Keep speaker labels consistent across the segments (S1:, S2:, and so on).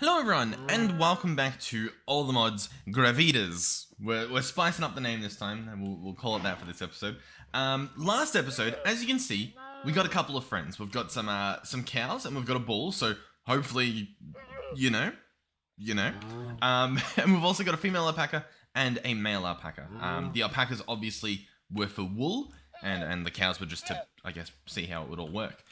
S1: Hello everyone, and welcome back to All the Mods Gravitas. We're spicing up the name this time, and we'll call it that for this episode. Last episode, as you can see, we got a couple of friends. We've got some cows, and we've got a bull, so hopefully, you know. And we've also got a female alpaca and a male alpaca. The alpacas obviously were for wool, and the cows were just to, I guess, see how it would all work.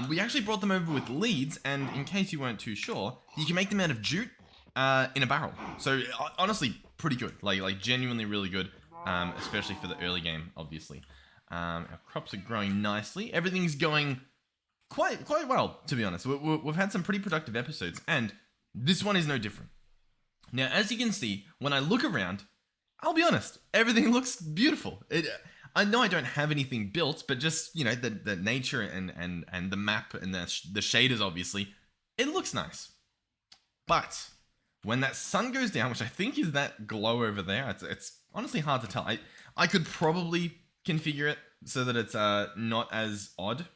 S1: We actually brought them over with leads, and in case you weren't too sure, you can make them out of jute in a barrel. So honestly, pretty good. Like genuinely really good, especially for the early game, obviously. Our crops are growing nicely. Everything's going quite well, to be honest. We've had some pretty productive episodes, and this one is no different. Now, as you can see, when I look around, I'll be honest, everything looks beautiful. I know I don't have anything built, but just, you know, the nature and the map and the shaders, obviously, it looks nice. But when that sun goes down, which I think is that glow over there, it's honestly hard to tell. I could probably configure it so that it's not as odd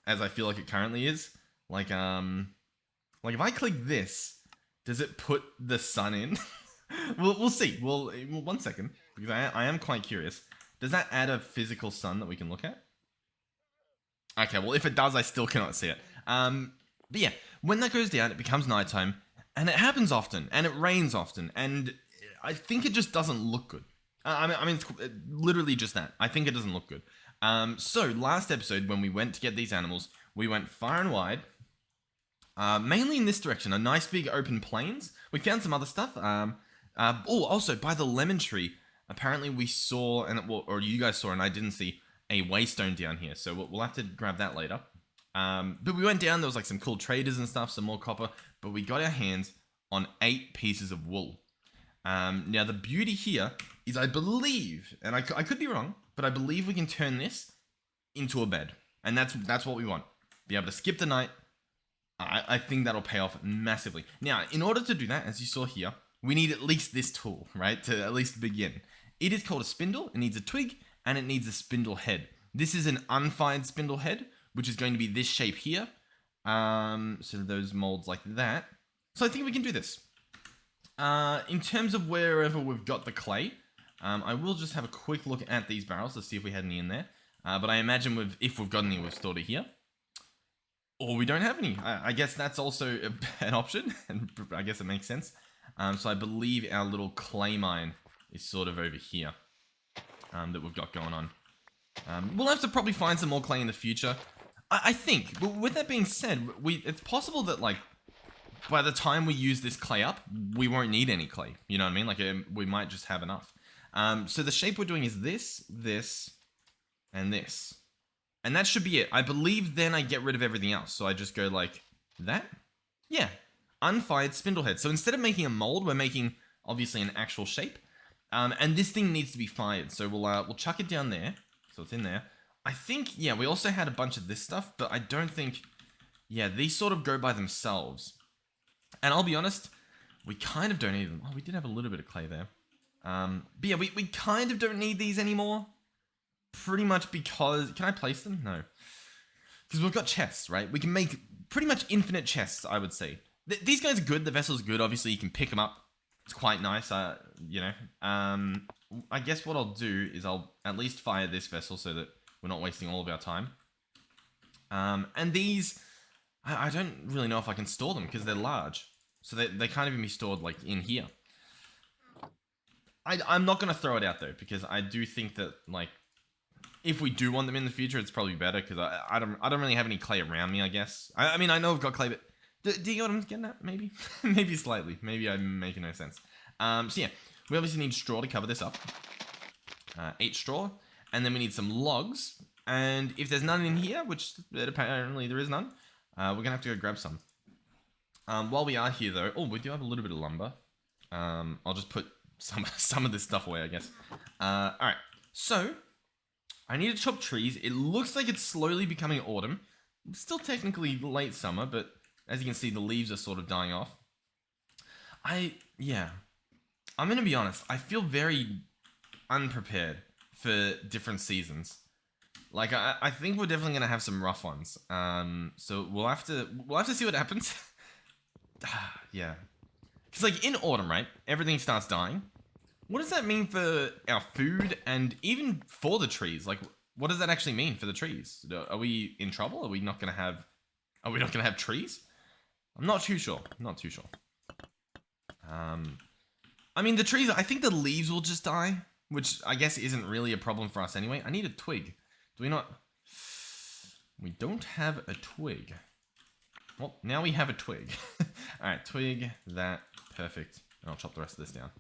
S1: as I feel like it currently is. Like if I click this, does it put the sun in? We'll see. Well, 1 second, because I am quite curious. Does that add a physical sun that we can look at? Okay, well, if it does, I still cannot see it. But yeah, when that goes down, it becomes nighttime, and it happens often, and it rains often, and I think it just doesn't look good. I mean, it's literally just that. I think it doesn't look good. So last episode, when we went to get these animals, we went far and wide, mainly in this direction, a nice big open plains. We found some other stuff. Also, by the lemon tree, apparently we saw, or you guys saw, and I didn't see, a waystone down here. So we'll have to grab that later. But we went down, there was like some cool traders and stuff, some more copper, but we got our hands on 8 pieces of wool. Now the beauty here is, I believe, and I could be wrong, but I believe we can turn this into a bed. And that's what we want. Be able to skip the night. I think that'll pay off massively. Now, in order to do that, as you saw here, we need at least this tool, right? To at least begin. It is called a spindle. It needs a twig, and it needs a spindle head. This is an unfired spindle head, which is going to be this shape here. So those molds like that. So I think we can do this. In terms of wherever we've got the clay, I will just have a quick look at these barrels to see if we had any in there. But I imagine if we've got any, we've stored it here. Or we don't have any. I guess that's also an option, and I guess it makes sense. So I believe our little clay mine is sort of over here that we've got going on. We'll have to probably find some more clay in the future. I think, but with that being said, it's possible that, like, by the time we use this clay up, we won't need any clay. You know what I mean? Like, we might just have enough. So the shape we're doing is this, and this. And that should be it. I believe then I get rid of everything else. So I just go like that. Yeah. Unfired spindlehead. So instead of making a mold, we're making obviously an actual shape. And this thing needs to be fired. So we'll chuck it down there. So it's in there. I think, yeah, we also had a bunch of this stuff, but I don't think, yeah, these sort of go by themselves. And I'll be honest, we kind of don't need them. Oh, we did have a little bit of clay there. But yeah, we kind of don't need these anymore. Pretty much because, can I place them? No. Because we've got chests, right? We can make pretty much infinite chests, I would say. These guys are good. The vessel's good. Obviously, you can pick them up. It's quite nice, you know. I guess what I'll do is I'll at least fire this vessel so that we're not wasting all of our time. And these, I don't really know if I can store them because they're large. So they can't even be stored, like, in here. I'm not going to throw it out, though, because I do think that, like, if we do want them in the future, it's probably better because I don't really have any clay around me, I guess. I mean, I know I've got clay, but do you get what I'm getting at? Maybe? Maybe slightly. Maybe I'm making no sense. So yeah, we obviously need straw to cover this up. 8 straw. And then we need some logs. And if there's none in here, which apparently there is none, we're going to have to go grab some. While we are here, though... Oh, we do have a little bit of lumber. I'll just put some of this stuff away, I guess. Alright, so... I need to chop trees. It looks like it's slowly becoming autumn. It's still technically late summer, but as you can see, the leaves are sort of dying off. Yeah. I'm going to be honest. I feel very unprepared for different seasons. Like, I think we're definitely going to have some rough ones. So we'll have to see what happens. Yeah. Because, like, in autumn, right, everything starts dying. What does that mean for our food and even for the trees? Like, what does that actually mean for the trees? Are we in trouble? Are we not going to have... Are we not going to have trees? I'm not too sure. Not too sure. I mean, the trees... I think the leaves will just die, which I guess isn't really a problem for us anyway. I need a twig. Do we not... We don't have a twig. Well, now we have a twig. Alright, twig, that, perfect. And I'll chop the rest of this down.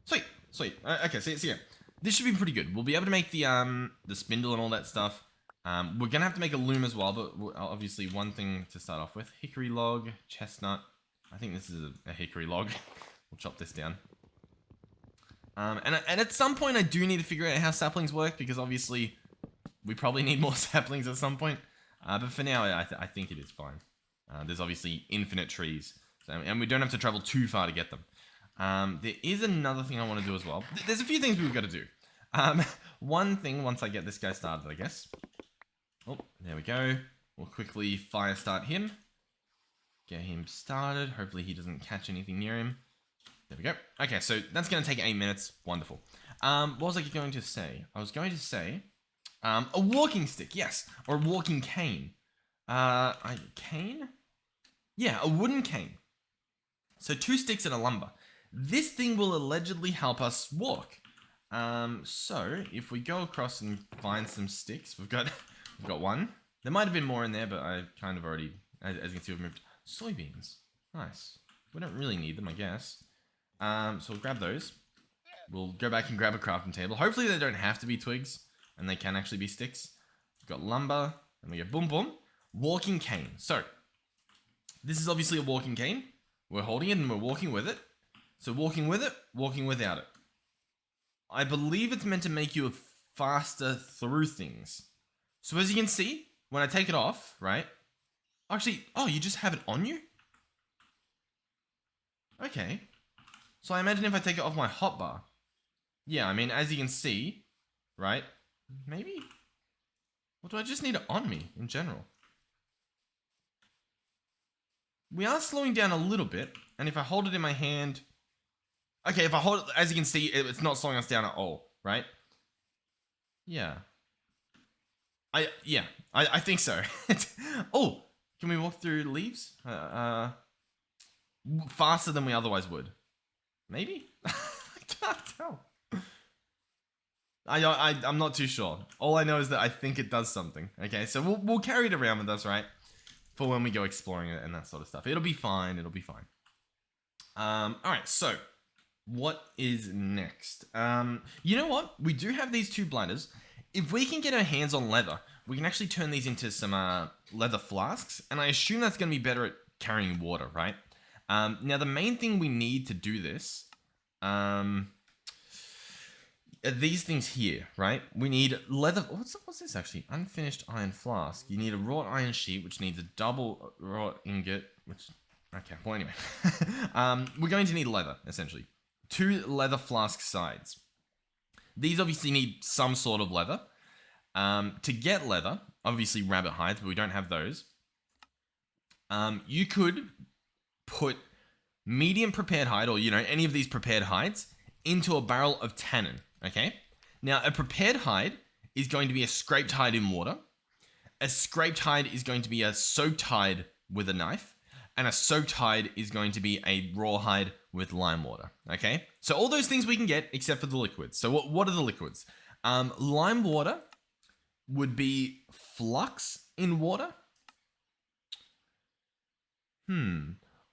S1: Sweet, sweet. Okay, so yeah. This should be pretty good. We'll be able to make the spindle and all that stuff. We're gonna have to make a loom as well, but obviously one thing to start off with. Hickory log, chestnut. I think this is a hickory log. We'll chop this down. And at some point I do need to figure out how saplings work, because obviously we probably need more saplings at some point. But for now, I think it is fine. There's obviously infinite trees, and we don't have to travel too far to get them. There is another thing I want to do as well. There's a few things we've got to do. One thing, once I get this guy started, I guess. Oh, there we go. We'll quickly fire start him. Get him started. Hopefully he doesn't catch anything near him. There we go. Okay, so that's going to take 8 minutes. Wonderful. What was I going to say? I was going to say... a walking stick, yes. Or a walking cane. Cane? Yeah, a wooden cane. So 2 sticks and a lumber. This thing will allegedly help us walk. So if we go across and find some sticks, we've got one. There might have been more in there, but I kind of already, as you can see, we've moved soybeans. Nice. We don't really need them, I guess. So we'll grab those. We'll go back and grab a crafting table. Hopefully they don't have to be twigs, and they can actually be sticks. We've got lumber, and we go boom boom. Walking cane. So this is obviously a walking cane. We're holding it and we're walking with it. So walking with it, walking without it. I believe it's meant to make you faster through things. So as you can see, when I take it off, right? Actually, oh, you just have it on you? Okay. So I imagine if I take it off my hotbar. Yeah, I mean, as you can see, right? Maybe? Or do I just need it on me in general? We are slowing down a little bit, and if I hold it in my hand... Okay, if I hold it, as you can see, it's not slowing us down at all, right? Yeah. I think so. Oh, can we walk through leaves? Faster than we otherwise would. Maybe? I can't tell. I'm not too sure. All I know is that I think it does something. Okay, so we'll carry it around with us, right? For when we go exploring it and that sort of stuff. It'll be fine. It'll be fine. Alright, so what is next? You know what? We do have these 2 bladders. If we can get our hands on leather, we can actually turn these into some leather flasks. And I assume that's going to be better at carrying water, right? Now, the main thing we need to do this... these things here, right? We need leather... What's this actually? Unfinished iron flask. You need a wrought iron sheet, which needs a double wrought ingot, which... Okay, well anyway. We're going to need leather, essentially. 2 leather flask sides. These obviously need some sort of leather. To get leather, obviously rabbit hides, but we don't have those. You could put medium prepared hide, or, you know, any of these prepared hides, into a barrel of tannin. Okay, now a prepared hide is going to be a scraped hide in water. A scraped hide is going to be a soaked hide with a knife. And a soaked hide is going to be a raw hide with lime water. Okay, so all those things we can get except for the liquids. So what are the liquids? Lime water would be flux in water.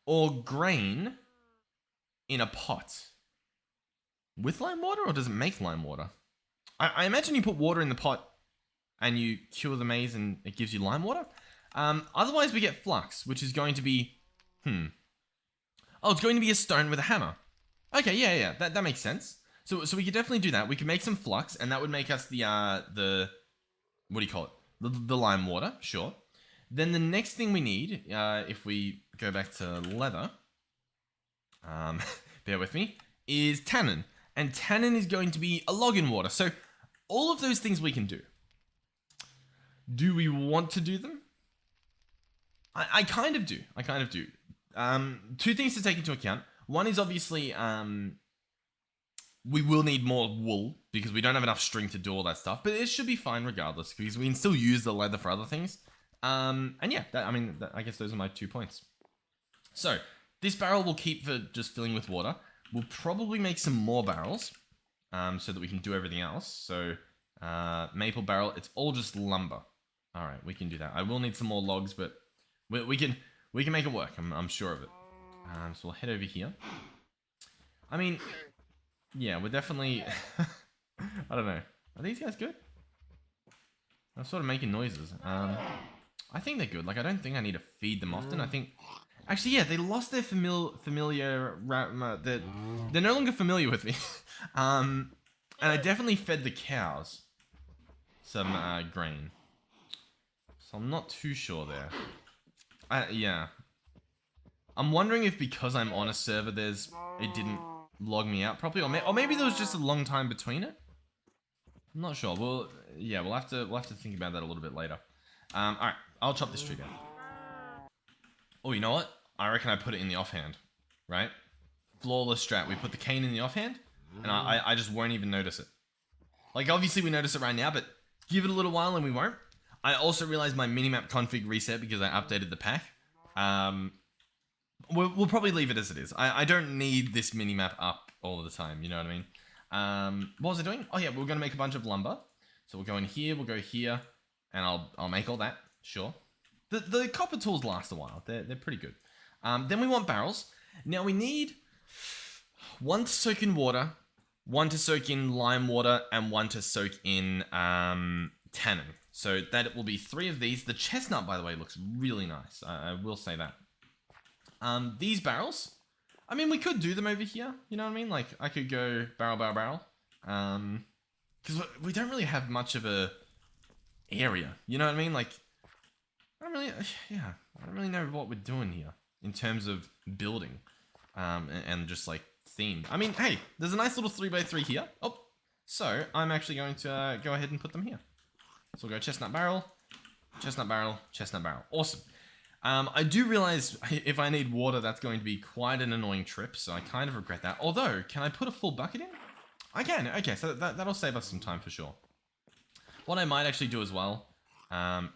S1: Or grain in a pot. With lime water, or does it make lime water? I imagine you put water in the pot and you cure the maize and it gives you lime water. Otherwise we get flux, which is going to be... Oh, it's going to be a stone with a hammer. Okay, yeah, that makes sense. So we could definitely do that. We could make some flux, and that would make us the what do you call it? The lime water, sure. Then the next thing we need, if we go back to leather, bear with me, is tannin. And tannin is going to be a log in water. So all of those things we can do. Do we want to do them? I kind of do. 2 things to take into account. One is obviously we will need more wool because we don't have enough string to do all that stuff, but it should be fine regardless because we can still use the leather for other things. And yeah, I guess those are my 2 points. So this barrel will keep for just filling with water. We'll probably make some more barrels so that we can do everything else. So maple barrel, it's all just lumber. All right, we can do that. I will need some more logs, but we can make it work. I'm sure of it. So we'll head over here. I mean, yeah, we're definitely... I don't know. Are these guys good? I'm sort of making noises. I think they're good. Like, I don't think I need to feed them often. I think... Actually, yeah, they lost their familiar... They're no longer familiar with me. And I definitely fed the cows some grain. So I'm not too sure there. Yeah. I'm wondering if because I'm on a server, it didn't log me out properly, or maybe there was just a long time between it. I'm not sure. Well, yeah, we'll have to think about that a little bit later. All right, I'll chop this tree down. Oh, you know what? I reckon I put it in the offhand, right? Flawless strat. We put the cane in the offhand, and I just won't even notice it. Like, obviously we notice it right now, but give it a little while and we won't. I also realized my minimap config reset because I updated the pack. We'll probably leave it as it is. I don't need this minimap up all the time, you know what I mean? What was I doing? Oh yeah, we're gonna make a bunch of lumber. So we'll go in here, we'll go here, and I'll make all that, sure. The copper tools last a while, they're pretty good. Then we want barrels. Now we need one to soak in water, one to soak in lime water, and one to soak in tannin. So that will be 3 of these. The chestnut, by the way, looks really nice. I will say that. These barrels, I mean, we could do them over here. You know what I mean? Like, I could go barrel, barrel, barrel. Because we don't really have much of a area. You know what I mean? Like, I don't really know what we're doing here in terms of building, and just like theme. I mean, hey, there's a nice little 3x3 here. Oh, so I'm actually going to go ahead and put them here. So we'll go chestnut barrel, chestnut barrel, chestnut barrel. Awesome. I do realize if I need water, that's going to be quite an annoying trip, so I kind of regret that. Although, can I put a full bucket in? I can. Okay, so that'll save us some time for sure. What I might actually do as well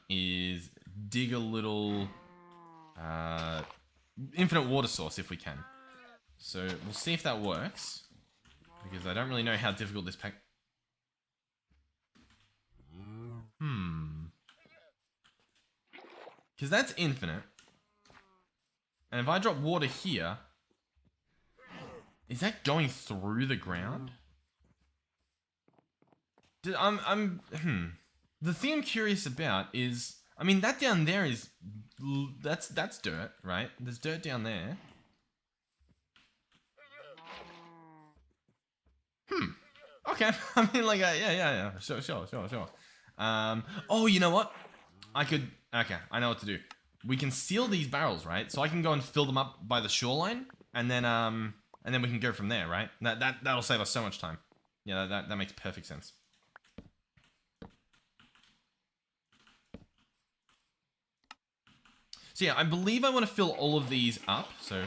S1: is dig a little infinite water source if we can. So we'll see if that works, because I don't really know how difficult this pack... Because that's infinite. And if I drop water here... Is that going through the ground? The thing I'm curious about is... I mean, that down there is... That's dirt, right? There's dirt down there. Okay. I mean, like, yeah. Sure. Oh, you know what? Okay, I know what to do. We can seal these barrels, right? So I can go and fill them up by the shoreline, and then we can go from there, right? That'll save us so much time. Yeah, that makes perfect sense. So yeah, I believe I want to fill all of these up. So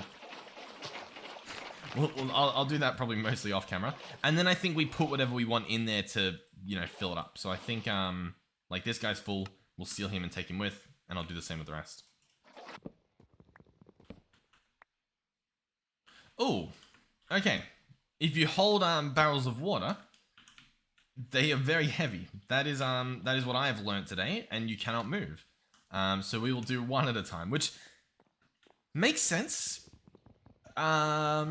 S1: I'll do that probably mostly off camera, and then I think we put whatever we want in there to, you know, fill it up. So I think like this guy's full. We'll seal him and take him with, and I'll do the same with the rest. Oh, okay. If you hold barrels of water, they are very heavy. That is what I have learned today, and you cannot move. So we will do one at a time, which makes sense. Yeah.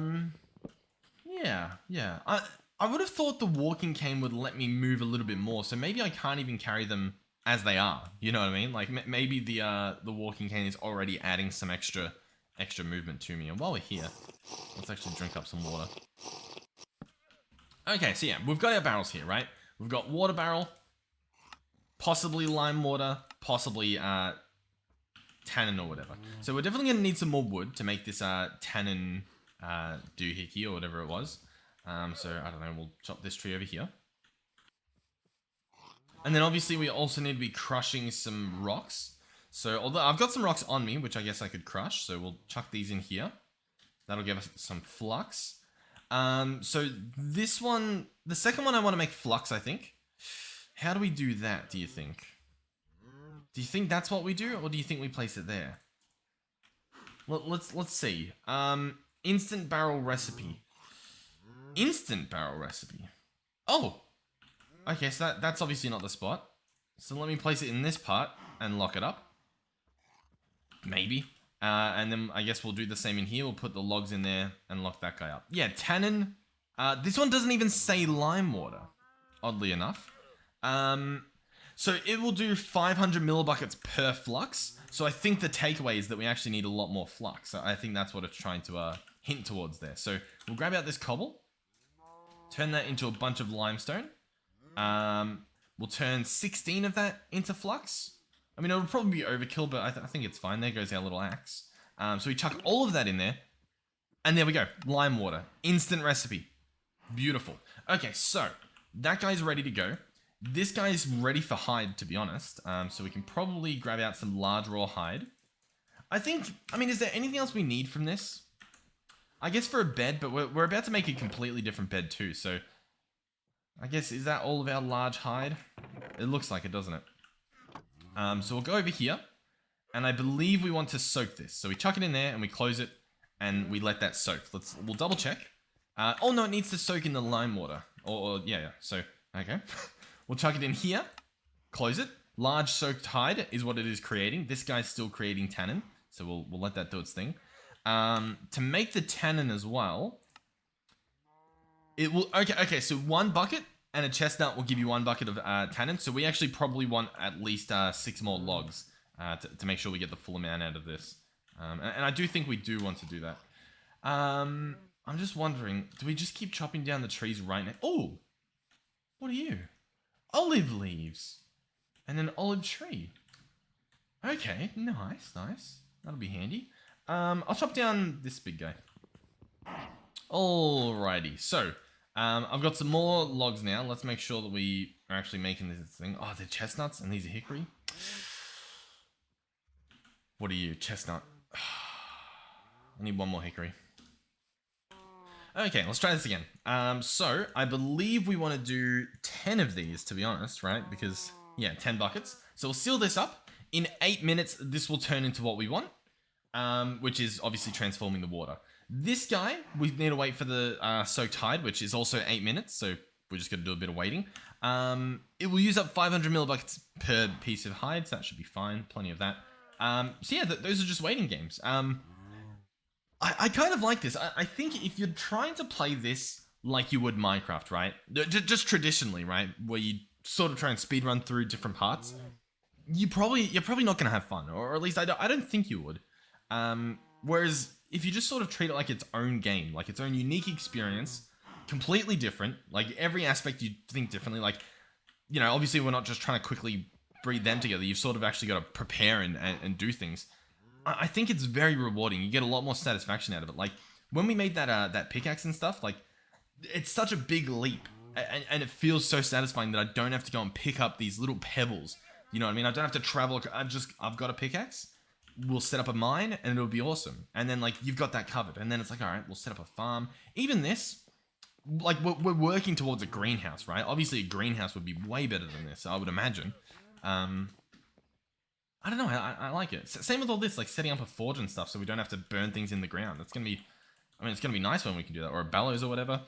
S1: I would have thought the walking cane would let me move a little bit more, so maybe I can't even carry them as they are. You know what I mean? Like maybe the walking cane is already adding some extra movement to me. And while we're here, let's actually drink up some water. Okay, so yeah, we've got our barrels here, right? We've got water barrel, possibly lime water, possibly tannin or whatever. So we're definitely going to need some more wood to make this tannin doohickey or whatever it was. So I don't know, we'll chop this tree over here. And then obviously we also need to be crushing some rocks. So although I've got some rocks on me, which I guess I could crush, so we'll chuck these in here. That'll give us some flux. So this one, the second one I want to make flux, I think. How do we do that, do you think? Do you think that's what we do, or do you think we place it there? Let's see. Instant barrel recipe. Instant barrel recipe. Oh! Okay, so that's obviously not the spot. So let me place it in this part and lock it up. Maybe. And then I guess we'll do the same in here. We'll put the logs in there and lock that guy up. Yeah, tannin. This one doesn't even say lime water, oddly enough. So it will do 500 millibuckets per flux. So I think the takeaway is that we actually need a lot more flux. So I think that's what it's trying to hint towards there. So we'll grab out this cobble, turn that into a bunch of limestone. We'll turn 16 of that into flux. I mean, it'll probably be overkill, but I think it's fine. There goes our little axe. So we chuck all of that in there. And there we go. Lime water. Instant recipe. Beautiful. Okay, so that guy's ready to go. This guy's ready for hide, to be honest. So we can probably grab out some large raw hide. I mean, is there anything else we need from this? I guess for a bed, but we're about to make a completely different bed too. So I guess, is that all of our large hide? It looks like it, doesn't it? So we'll go over here, and I believe we want to soak this. So we chuck it in there, and we close it, and we let that soak. We'll double check. Oh no, it needs to soak in the lime water. Yeah. So, okay. We'll chuck it in here, close it. Large soaked hide is what it is creating. This guy's still creating tannin, so we'll let that do its thing. To make the tannin as well, it will, okay, so 1 bucket and a chestnut will give you 1 bucket of tannin. So we actually probably want at least 6 more logs to make sure we get the full amount out of this. And I do think we do want to do that. I'm just wondering, do we just keep chopping down the trees right now? Oh, what are you? Olive leaves and an olive tree. Okay, nice. That'll be handy. I'll chop down this big guy. Alrighty, so I've got some more logs now. Let's make sure that we are actually making this thing. Oh, they're chestnuts and these are hickory. What are you, chestnut? I need 1 more hickory. Okay, let's try this again. So I believe we want to do 10 of these, to be honest, right? Because, yeah, 10 buckets. So we'll seal this up. In 8 minutes, this will turn into what we want, which is obviously transforming the water. This guy, we need to wait for the soaked hide, which is also 8 minutes. So we're just going to do a bit of waiting. It will use up 500 millibuckets per piece of hide, so that should be fine. Plenty of that. So yeah, those are just waiting games. I kind of like this. I think if you're trying to play this like you would Minecraft, right? Just traditionally, right? Where you sort of try and speedrun through different parts, you're probably not going to have fun, or at least I don't think you would. Whereas if you just sort of treat it like its own game, like its own unique experience, completely different, like every aspect you think differently, like, you know, obviously we're not just trying to quickly breed them together. You've sort of actually got to prepare and do things. I think it's very rewarding. You get a lot more satisfaction out of it. Like when we made that pickaxe and stuff, like it's such a big leap, and it feels so satisfying that I don't have to go and pick up these little pebbles. You know what I mean? I don't have to travel. I've got a pickaxe. We'll set up a mine and it'll be awesome. And then like you've got that covered. And then it's like, all right, we'll set up a farm. Even this, like we're working towards a greenhouse, right? Obviously a greenhouse would be way better than this, I would imagine. I don't know. I like it. Same with all this, like setting up a forge and stuff, so we don't have to burn things in the ground. It's gonna be nice when we can do that, or a bellows or whatever.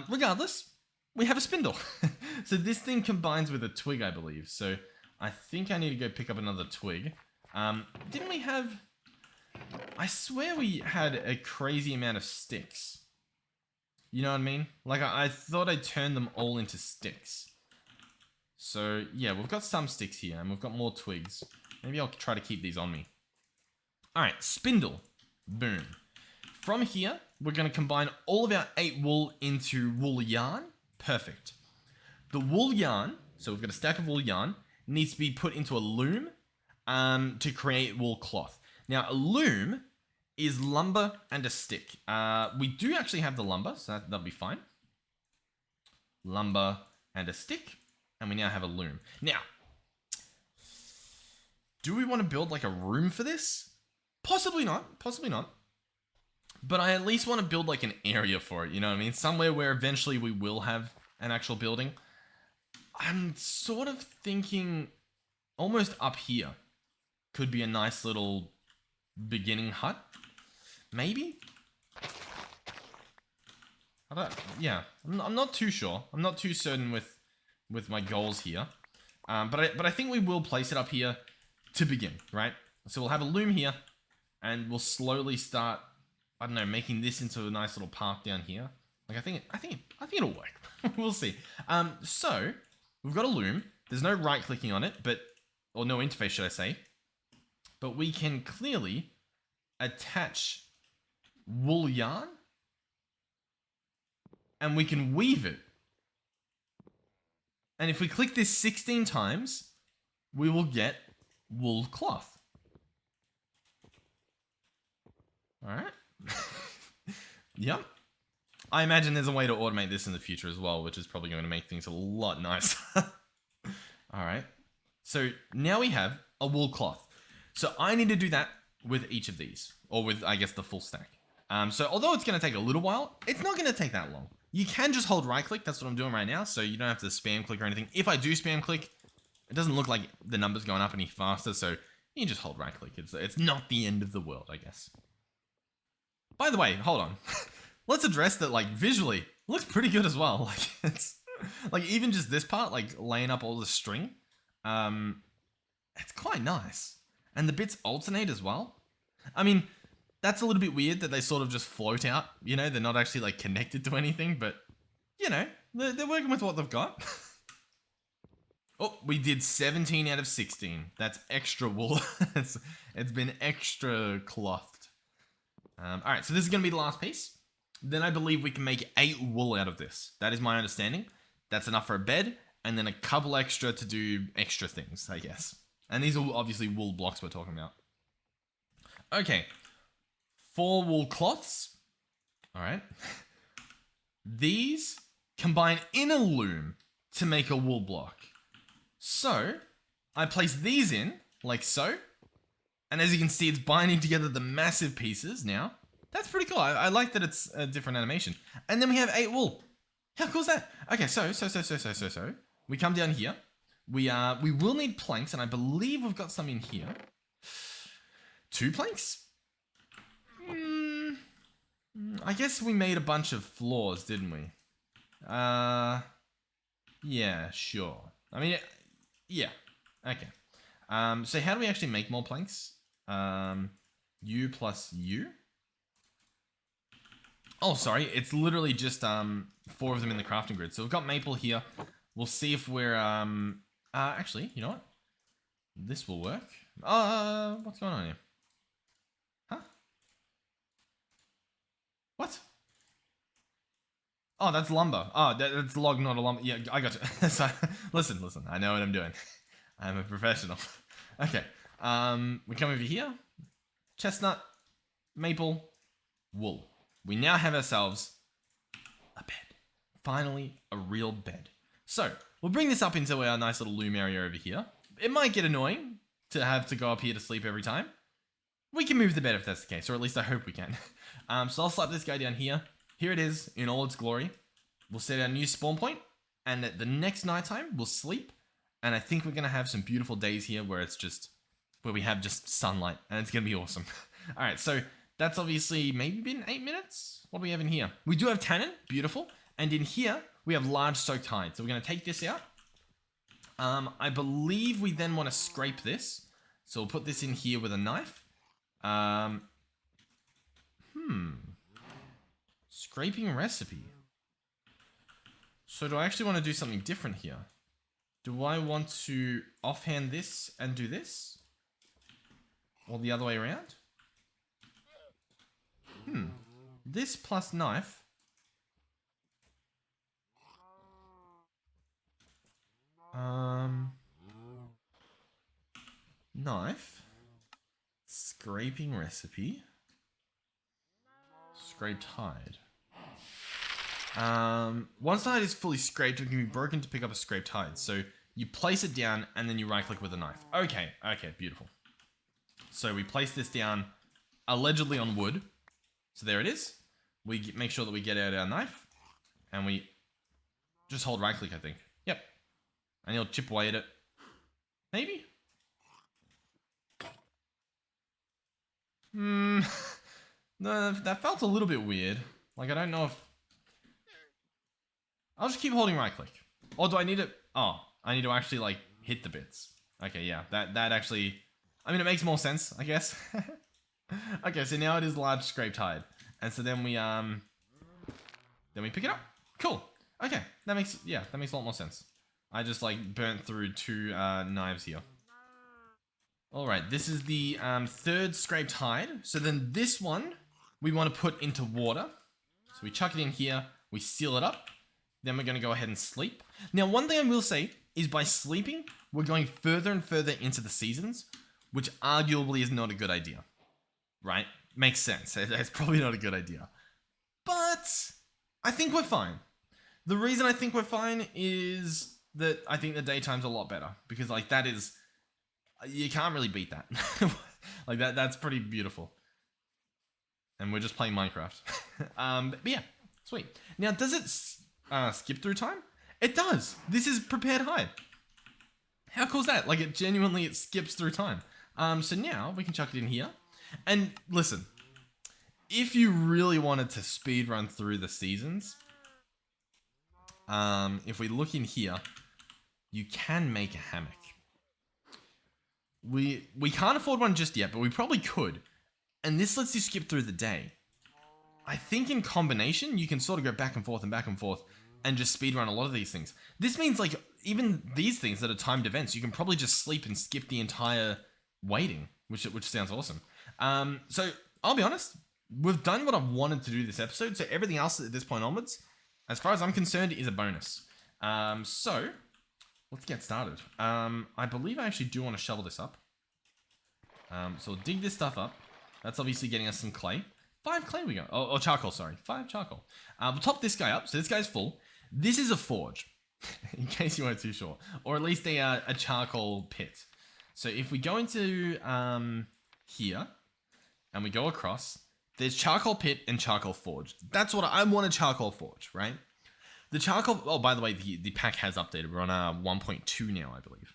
S1: Regardless, we have a spindle. So this thing combines with a twig, I believe. So I think I need to go pick up another twig. Didn't we have? I swear we had a crazy amount of sticks. You know what I mean? Like I thought I turned them all into sticks. So yeah, we've got some sticks here, and we've got more twigs. Maybe I'll try to keep these on me. Alright, spindle. Boom. From here, we're going to combine all of our 8 wool into wool yarn. Perfect. The wool yarn, so we've got a stack of wool yarn, needs to be put into a loom to create wool cloth. Now, a loom is lumber and a stick. We do actually have the lumber, so that'll be fine. Lumber and a stick, and we now have a loom. Now, do we want to build like a room for this? Possibly not. But I at least want to build like an area for it, you know what I mean? Somewhere where eventually we will have an actual building. I'm sort of thinking almost up here could be a nice little beginning hut. Maybe? Yeah, I'm not too sure. I'm not too certain with my goals here. But I think we will place it up here to begin, right? So we'll have a loom here, and we'll slowly start, I don't know, making this into a nice little path down here. Like I think it'll work. We'll see. So we've got a loom. There's no right clicking on it, or no interface, should I say? But we can clearly attach wool yarn, and we can weave it. And if we click this 16 times, we will get wool cloth. All right. Yep. I imagine there's a way to automate this in the future as well, which is probably going to make things a lot nicer. All right. So now we have a wool cloth. So I need to do that with each of these, or with, I guess, the full stack. So although it's going to take a little while, it's not going to take that long. You can just hold right click. That's what I'm doing right now. So you don't have to spam click or anything. If I do spam click, it doesn't look like the number's going up any faster. So you can just hold right click. It's not the end of the world, I guess. By the way, hold on. Let's address that, like, visually, it looks pretty good as well. Like, it's like even just this part, like laying up all the string, it's quite nice. And the bits alternate as well. I mean, that's a little bit weird that they sort of just float out, you know, they're not actually like connected to anything, but you know, they're working with what they've got. Oh, we did 17 out of 16. That's extra wool. It's been extra clothed. All right, so this is going to be the last piece. Then I believe we can make 8 wool out of this. That is my understanding. That's enough for a bed, and then a couple extra to do extra things, I guess. And these are obviously wool blocks we're talking about. Okay. 4 wool cloths. All right. These combine in a loom to make a wool block. So I place these in like so. And as you can see, it's binding together the massive pieces now. That's pretty cool. I like that it's a different animation. And then we have 8 wool. How cool is that? Okay, so. We come down here. We will need planks, and I believe we've got some in here. 2 planks? I guess we made a bunch of floors, didn't we? Yeah, sure. I mean, yeah. Okay. So how do we actually make more planks? U plus U? Oh, sorry. It's literally just 4 of them in the crafting grid. So we've got maple here. We'll see if we're actually, you know what? This will work. What's going on here? Huh? What? Oh, that's lumber. Oh, that's log, not a lumber. Yeah, I got you. So, listen. I know what I'm doing. I'm a professional. Okay. We come over here. Chestnut, maple, wool. We now have ourselves a bed. Finally, a real bed. So, we'll bring this up into our nice little loom area over here. It might get annoying to have to go up here to sleep every time. We can move the bed if that's the case, or at least I hope we can. So I'll slap this guy down here. Here it is in all its glory. We'll set our new spawn point, and at the next nighttime, we'll sleep. And I think we're going to have some beautiful days here where we have just sunlight, and it's going to be awesome. All right, so that's obviously maybe been 8 minutes. What do we have in here? We do have tannin, beautiful. And in here, we have large soaked hide. So we're going to take this out. I believe we then want to scrape this. So we'll put this in here with a knife. Scraping recipe. So do I actually want to do something different here? Do I want to offhand this and do this? Or the other way around? This plus knife. Knife. Scraping recipe. Scraped hide. Once the hide is fully scraped, it can be broken to pick up a scraped hide. So you place it down and then you right click with a knife. Okay, beautiful. So we place this down allegedly on wood. So there it is. We make sure that we get out our knife, and we just hold right click, I think. Yep. And he'll chip away at it. Maybe? No, that felt a little bit weird. Like, I don't know if... I'll just keep holding right click. Or do I need it? Oh, I need to actually, like, hit the bits. Okay, yeah, that actually... I mean, it makes more sense, I guess. Okay, so now it is large scraped hide. And so then we pick it up. Cool. Okay, that makes a lot more sense. I just, like, burnt through 2 knives here. Alright, this is the 3rd scraped hide. So then this one, we want to put into water. So we chuck it in here, we seal it up. Then we're going to go ahead and sleep. Now, one thing I will say is by sleeping, we're going further and further into the seasons, which arguably is not a good idea. Right? Makes sense. It's probably not a good idea. But I think we're fine. The reason I think we're fine is that I think the daytime's a lot better. Because, like, that is... You can't really beat that. Like, that's pretty beautiful. And we're just playing Minecraft. But yeah, sweet. Now, does it skip through time? It does. This is prepared hide. How cool is that? Like, it skips through time. So now we can chuck it in here. And listen, if you really wanted to speed run through the seasons, if we look in here, you can make a hammock. We can't afford one just yet, but we probably could. And this lets you skip through the day. I think in combination, you can sort of go back and forth and just speedrun a lot of these things. This means, like, even these things that are timed events, you can probably just sleep and skip the entire waiting, which sounds awesome. So, I'll be honest, we've done what I've wanted to do this episode, so everything else at this point onwards, as far as I'm concerned, is a bonus. So, let's get started. I believe I actually do want to shovel this up. So we'll dig this stuff up. That's obviously getting us some clay. 5 clay we got. Oh, charcoal, sorry. 5 charcoal. We'll top this guy up. So this guy's full. This is a forge, in case you weren't too sure. Or at least a charcoal pit. So if we go into here, and we go across, there's charcoal pit and charcoal forge. That's what I want, a charcoal forge, right? The charcoal... Oh, by the way, the pack has updated. We're on 1.2 now, I believe.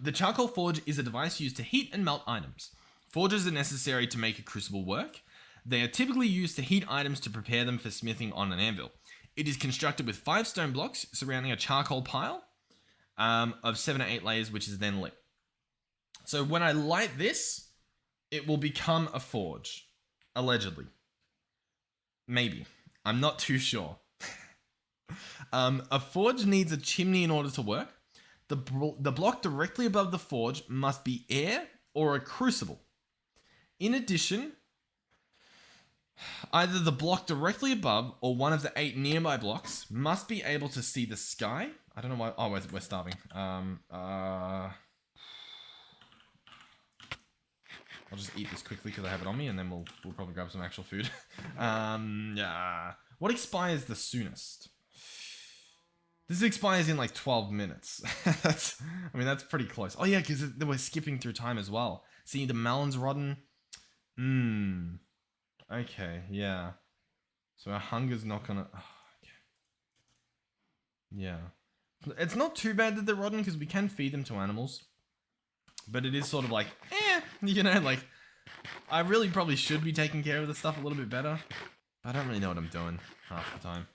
S1: The charcoal forge is a device used to heat and melt items. Forges are necessary to make a crucible work. They are typically used to heat items to prepare them for smithing on an anvil. It is constructed with 5 stone blocks surrounding a charcoal pile of 7 or 8 layers, which is then lit. So when I light this, it will become a forge. Allegedly. Maybe. I'm not too sure. A forge needs a chimney in order to work. The block directly above the forge must be air or a crucible. In addition, either the block directly above or one of the 8 nearby blocks must be able to see the sky. I don't know why. Oh, we're starving. I'll just eat this quickly because I have it on me, and then we'll probably grab some actual food. Yeah. What expires the soonest? This expires in like 12 minutes. That's pretty close. Oh yeah, because we're skipping through time as well. See, the melon's rotten. Okay, yeah. So our hunger's not gonna... Oh, okay. Yeah. It's not too bad that they're rotten because we can feed them to animals. But it is sort of like, like... I really probably should be taking care of this stuff a little bit better. But I don't really know what I'm doing half the time.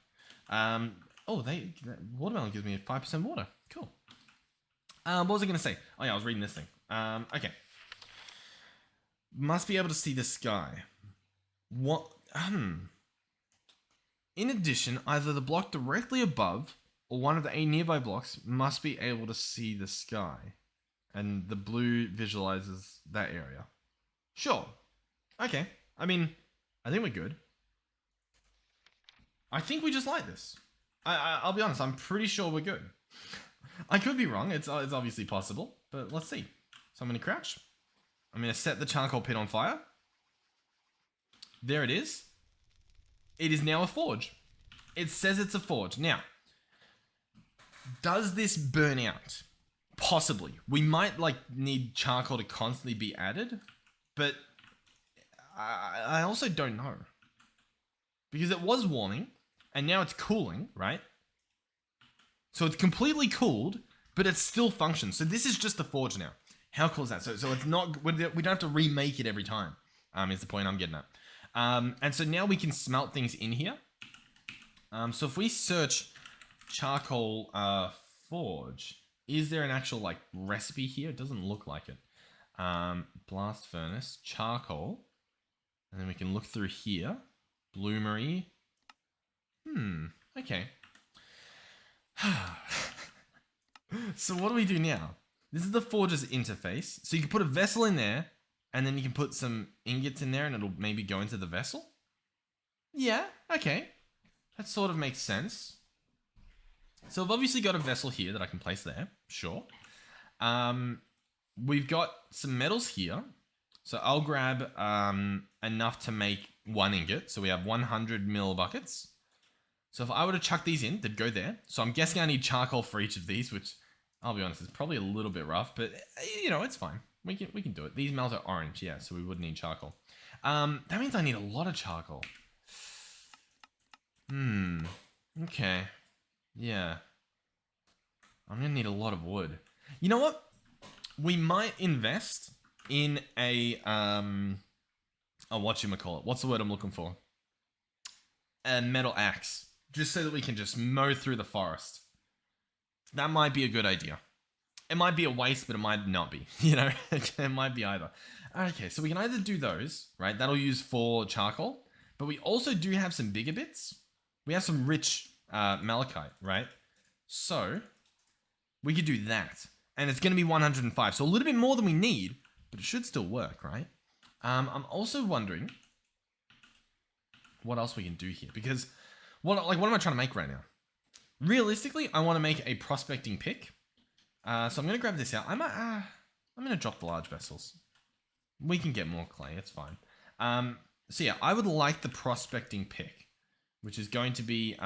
S1: Watermelon gives me 5% water. Cool. What was I going to say? Oh yeah, I was reading this thing. Okay. Must be able to see the sky. What? In addition, either the block directly above or one of the 8 nearby blocks must be able to see the sky. And the blue visualizes that area. Sure. Okay. I mean, I think we're good. I think we just like this. I'll be honest, I'm pretty sure we're good. I could be wrong, it's obviously possible, but let's see. So I'm going to crouch. I'm going to set the charcoal pit on fire. There it is. It is now a forge. It says it's a forge. Now, does this burn out? Possibly. We might need charcoal to constantly be added, but I also don't know. because it was warming and now it's cooling, right? So it's completely cooled, but it still functions. So this is just the forge now. How cool is that? So it's not, we don't have to remake it every time, is the point I'm getting at. And so now we can smelt things in here. So if we search charcoal forge, is there an actual like recipe here? It doesn't look like it. Blast furnace, charcoal. And then we can look through here. Bloomery. Okay. So what do we do now? This is the forge's interface. So you can put a vessel in there, and then you can put some ingots in there, and it'll maybe go into the vessel? Yeah, okay. That sort of makes sense. So I've obviously got a vessel here that I can place there. Sure. We've got some metals here. So I'll grab enough to make 1 ingot. So we have 100 mil buckets. So if I were to chuck these in, they'd go there. So I'm guessing I need charcoal for each of these, which I'll be honest, is probably a little bit rough, but you know, it's fine. We can do it. These metals are orange, yeah, so we would need charcoal. That means I need a lot of charcoal. Okay. Yeah. I'm gonna need a lot of wood. You know what? We might invest in a whatchamacallit? What's the word I'm looking for? A metal axe. Just so that we can just mow through the forest. That might be a good idea. It might be a waste, but it might not be. You know, it might be either. Okay, so we can either do those, right? That'll use 4 charcoal. But we also do have some bigger bits. We have some rich malachite, right? So we could do that. And it's going to be 105. So a little bit more than we need, but it should still work, right? I'm also wondering what else we can do here. Because what am I trying to make right now? Realistically, I want to make a prospecting pick. So I'm going to grab this out. I'm going to drop the large vessels. We can get more clay. It's fine. So yeah, I would like the prospecting pick, which is going to be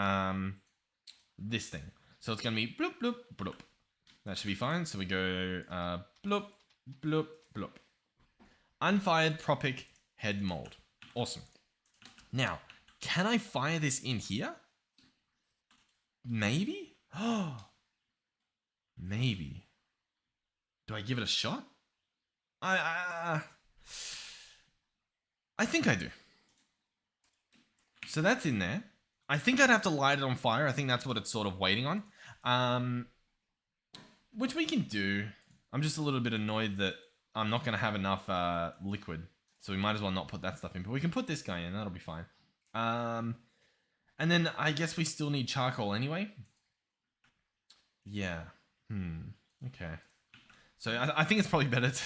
S1: this thing. So it's going to be bloop, bloop, bloop. That should be fine. So we go bloop, bloop, bloop. Unfired propic head mold. Awesome. Now, can I fire this in here? Maybe? Oh, maybe. Do I give it a shot? I think I do. So that's in there. I think I'd have to light it on fire. I think that's what it's sort of waiting on. Which we can do. I'm just a little bit annoyed that I'm not going to have enough liquid. So we might as well not put that stuff in. But we can put this guy in. That'll be fine. And then I guess we still need charcoal anyway. Yeah. Okay. So I think it's probably better to...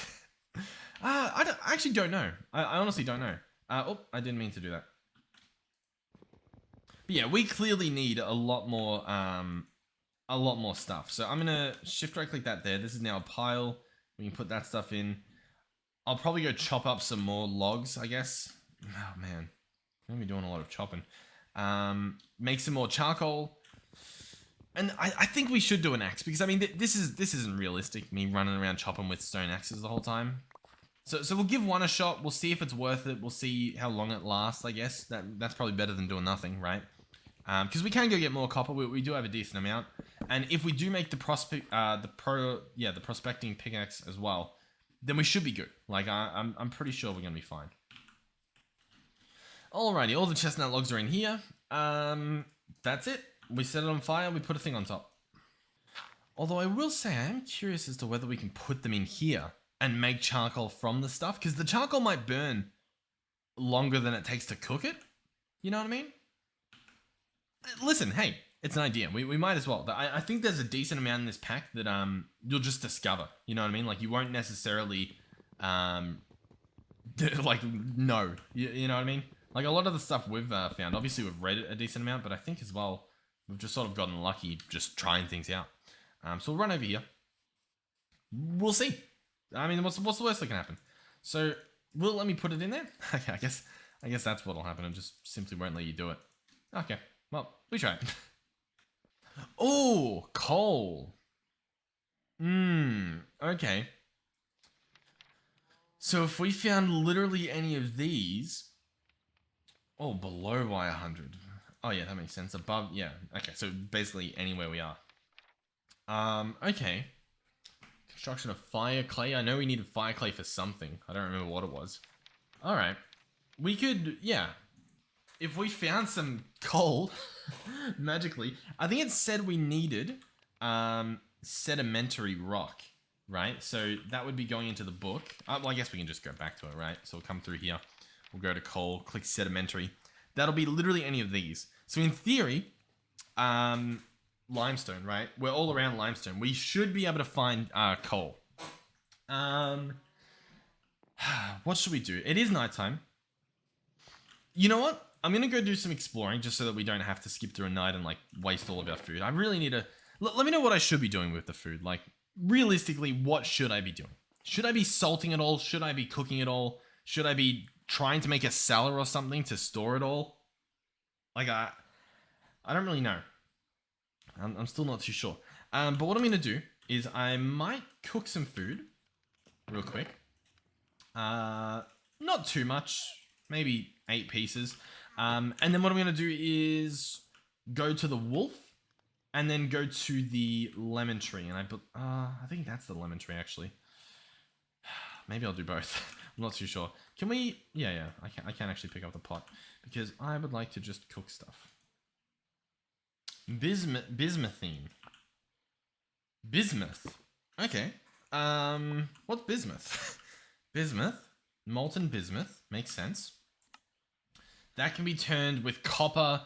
S1: I actually don't know. I honestly don't know. Oh, I didn't mean to do that. But yeah, we clearly need a lot more stuff. So I'm going to shift right click that there. This is now a pile. We can put that stuff in. I'll probably go chop up some more logs, I guess. Oh, man. I'm going to be doing a lot of chopping. Make some more charcoal. And I think we should do an axe. Because, I mean, this isn't realistic. Me running around chopping with stone axes the whole time. So we'll give one a shot. We'll see if it's worth it. We'll see how long it lasts, I guess. That's probably better than doing nothing, right? Because we can go get more copper. We do have a decent amount. And if we do make the prospecting pickaxe as well, then we should be good. Like, I'm pretty sure we're going to be fine. Alrighty, all the chestnut logs are in here. That's it. We set it on fire, we put a thing on top. Although I will say, I am curious as to whether we can put them in here and make charcoal from the stuff. Because the charcoal might burn longer than it takes to cook it. You know what I mean? Listen, hey, it's an idea. We might as well. I think there's a decent amount in this pack that you'll just discover. You know what I mean? Like, you won't necessarily, like, know. You know what I mean? Like, a lot of the stuff we've found, obviously we've read a decent amount, but I think as well, we've just sort of gotten lucky just trying things out. So we'll run over here. We'll see. I mean, what's the worst that can happen? So, will it let me put it in there? Okay, I guess that's what'll happen. It just simply won't let you do it. Okay, well, we tried. Oh, coal. Okay. So if we found literally any of these, Oh, below by 100. Oh yeah, that makes sense. Above, yeah. Okay, so basically anywhere we are. Okay. Construction of fire clay. I know we needed fire clay for something. I don't remember what it was. Alright. We could, yeah. If we found some coal, magically, I think it said we needed sedimentary rock, right? So that would be going into the book. Well, I guess we can just go back to it, right? So we'll come through here. We'll go to coal, click sedimentary. That'll be literally any of these. So in theory, limestone, right? We're all around limestone. We should be able to find coal. What should we do? It is nighttime. You know what? I'm gonna go do some exploring just so that we don't have to skip through a night and like waste all of our food. I really need to. Let me know what I should be doing with the food. Like, realistically, what should I be doing? Should I be salting it all? Should I be cooking it all? Should I be trying to make a cellar or something to store it all? Like, I don't really know. I'm still not too sure. But what I'm gonna do is I might cook some food real quick. Not too much. Maybe 8 pieces. And then what I'm going to do is go to the wolf and then go to the lemon tree. And I think that's the lemon tree, actually. Maybe I'll do both. I'm not too sure. Can we... Yeah. I can actually pick up the pot because I would like to just cook stuff. Bismuthine. Bismuth. Okay. What's bismuth? Bismuth. Molten bismuth. Makes sense. That can be turned with copper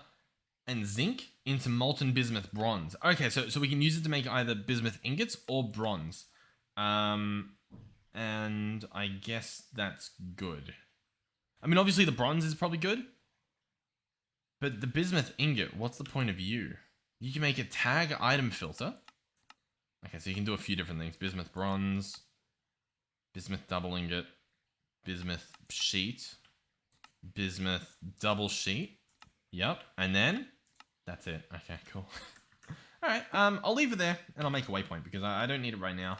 S1: and zinc into molten bismuth bronze. Okay, so we can use it to make either bismuth ingots or bronze. And I guess that's good. I mean, obviously the bronze is probably good. But the bismuth ingot, what's the point of you? You can make a tag item filter. Okay, so you can do a few different things. Bismuth bronze, bismuth double ingot, bismuth sheet, bismuth double sheet. Yep, and then that's it. Okay, cool. Alright, I'll leave it there and I'll make a waypoint because I don't need it right now.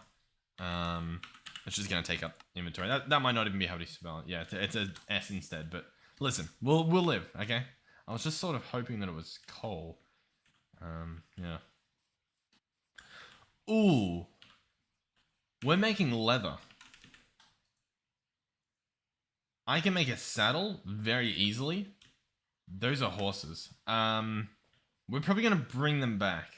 S1: It's just gonna take up inventory. That might not even be how to spell it. Yeah, it's a S instead, but listen, we'll live, okay? I was just sort of hoping that it was coal. Yeah. Ooh. We're making leather. I can make a saddle very easily. Those are horses. We're probably gonna bring them back.